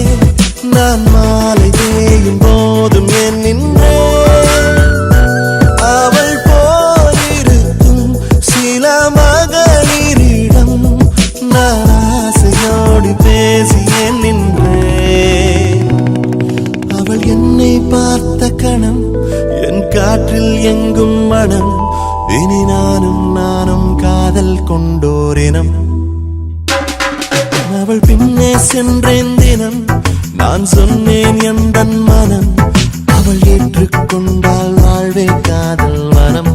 நான் மாலை தேயும் போதும் என் நின்றேன் அவள் காற்றில் எங்கும் மனம் இனி நானும் காதல் கொண்டோரினம் அவள் பின்னே சென்றேன் தினம் நான் சொன்னேன் எந்தன் மனம் அவள் ஏற்றுக்கொண்டால் வாழ்வே காதல் மனம்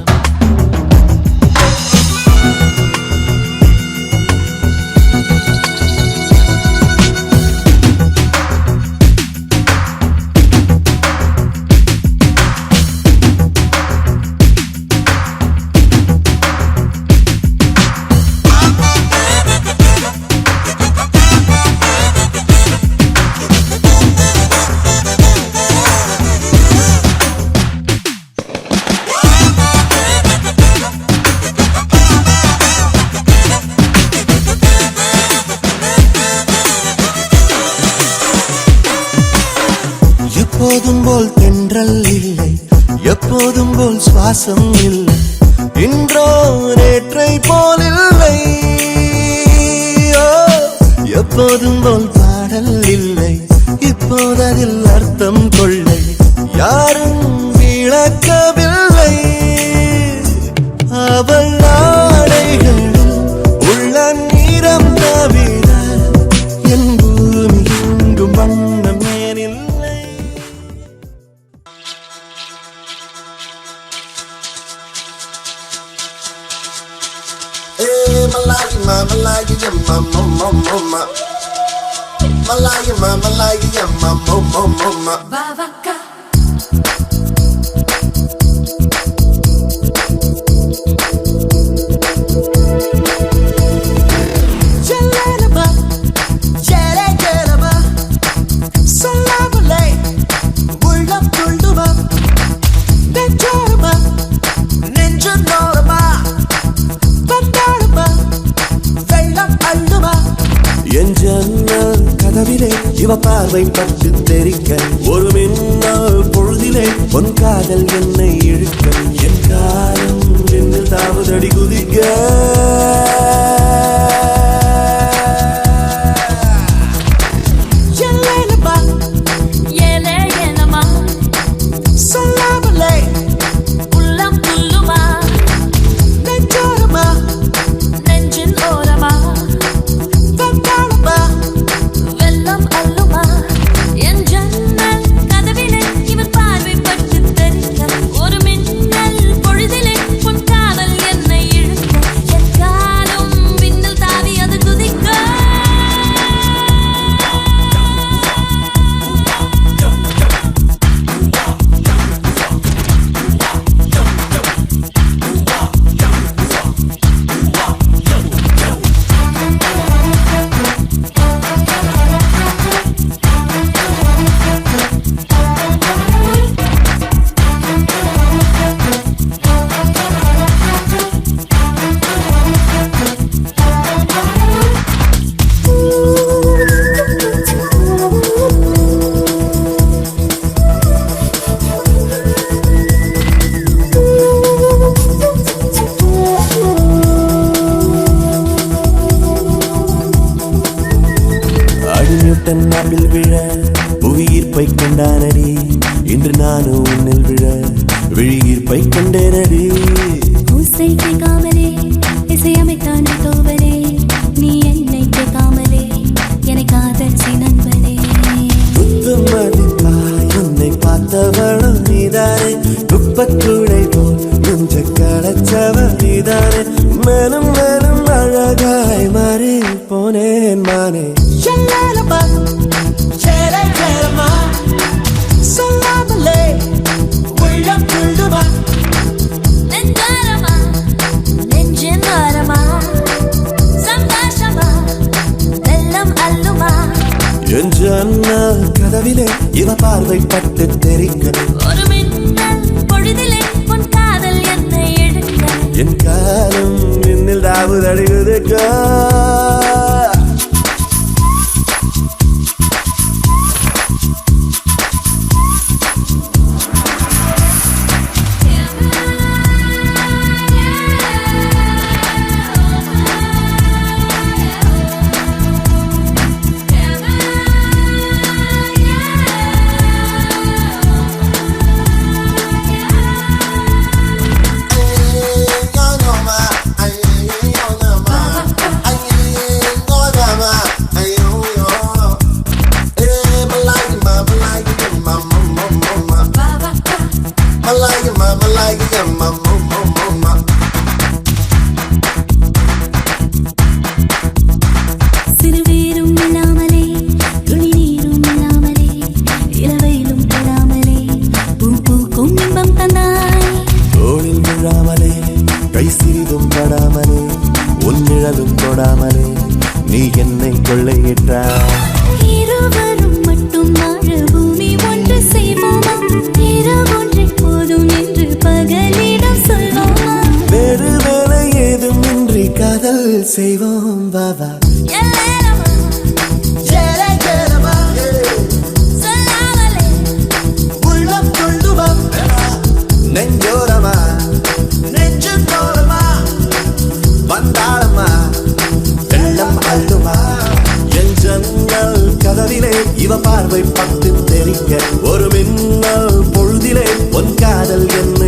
எப்போதும் போல் தென்றல் இல்லை எப்போதும் போல் சுவாசம் இல்லை இன்றோ நேற்றை போல் இல்லை எப்போதும் போல் பாடல் இல்லை இப்போததில் அர்த்தம் கொள்ளை யாரும் விளக்கவில்லை அவள் ஆடைகளில் உள்ள நீரம் தவிர என் பூமி எங்கும் வண்ணம் ஏனில்லை Malaya, Malaya, mama. Malaya, Malaya, mama. Vavaka. Jelenaba, jelenaba, salamale, ullam tulduma, nenjarama, nenjanorama, vandalama, vellam alluma. என் ஜன்னல் கதவிலே இவ பார்வை பட்டு தெரிக்க ஒரு மின்னல் பொழுதிலே பொன் காதல் என்னை இழுக்க என் காலம் என்னில் தாவதடி குதிக்க Jelenaba, Yelenama. salamale, Ullam pulluma. nenjarama, Nenjin orama. vandalama. வெள்ளம் அல்லுமா என் ஜன்னல் கதவிலே இவன் பார்வை பட்டு தெரிக்க ஒரு மின்னல் பொழுதிலே உன் காதல் என்னை இழுக்க என் காலம் விண்ணில் தாவி அது குதிக்க அடிநியூட்டன் நாம்பில் விழ புவியீர்ப்பை கொண்டானடி இன்று நானும் உன்னில் விழ விழியீர்ப்பை கொண்டேனடி ஓசை கேட்காமலே இசையமைத்தான் தோவலே நீ என்னை கேட்காமலே என்னை காதல் நண்பனே புத்து மதிப்பாய் உன்னை பார்த்தவளும் நீதானே குப்பக்கூடை போல் நெஞ்ச களைச்சவள் நீதானே மேலும் மேலும் அழகாய் மாறி போனேன் மானே Jelenaba, jelenama, salamale, ullam tulduma. நெஞ்சாரமா நெஞ்சின் ஓரமா சந்தோஷமா வெள்ளம் அல்லுமா என் ஜன்னல் கதவிலே இவ பார்வை பட்டு தெரிக்க ஒரு மின்னல் பொழுதிலே Malayuma, Malayuma, mama. சிறுவீரும் இல்லாமலே துளி நீரும் இல்லாமலே இரவையிலும் பெறாமலே பூ பூக்கும் இன்பம் தந்தாய் தோளில் விழாமலே கை சிறிதும் படாமலே உன் நிழலும் தொடாமலே நீ என்னை கொள்ளையிட்டாய் இருவரும் மட்டும் வாழ பூமி ஒன்று செய்வோமா இரவொன்றை போதும் என்று பகலிடம் சொல்வோமா வேறு வேலை ஏதுமின்றி காதல் செய்வோம் பாபா எல்லேலமா Jere, jere, ma, சொல்லாமலே உள்ளம் கொள்ளுமா, நெஞ்சோரமா நெஞ்சு தோரமா, வந்தாளம்மா வெள்ளம் அள்ளுமா என் ஜன்னல் கதவிலே இவ பார்வை பட்டு தெரிக்க ஒரு மின்னல் பொழுதிலே உன் காதல் என்னை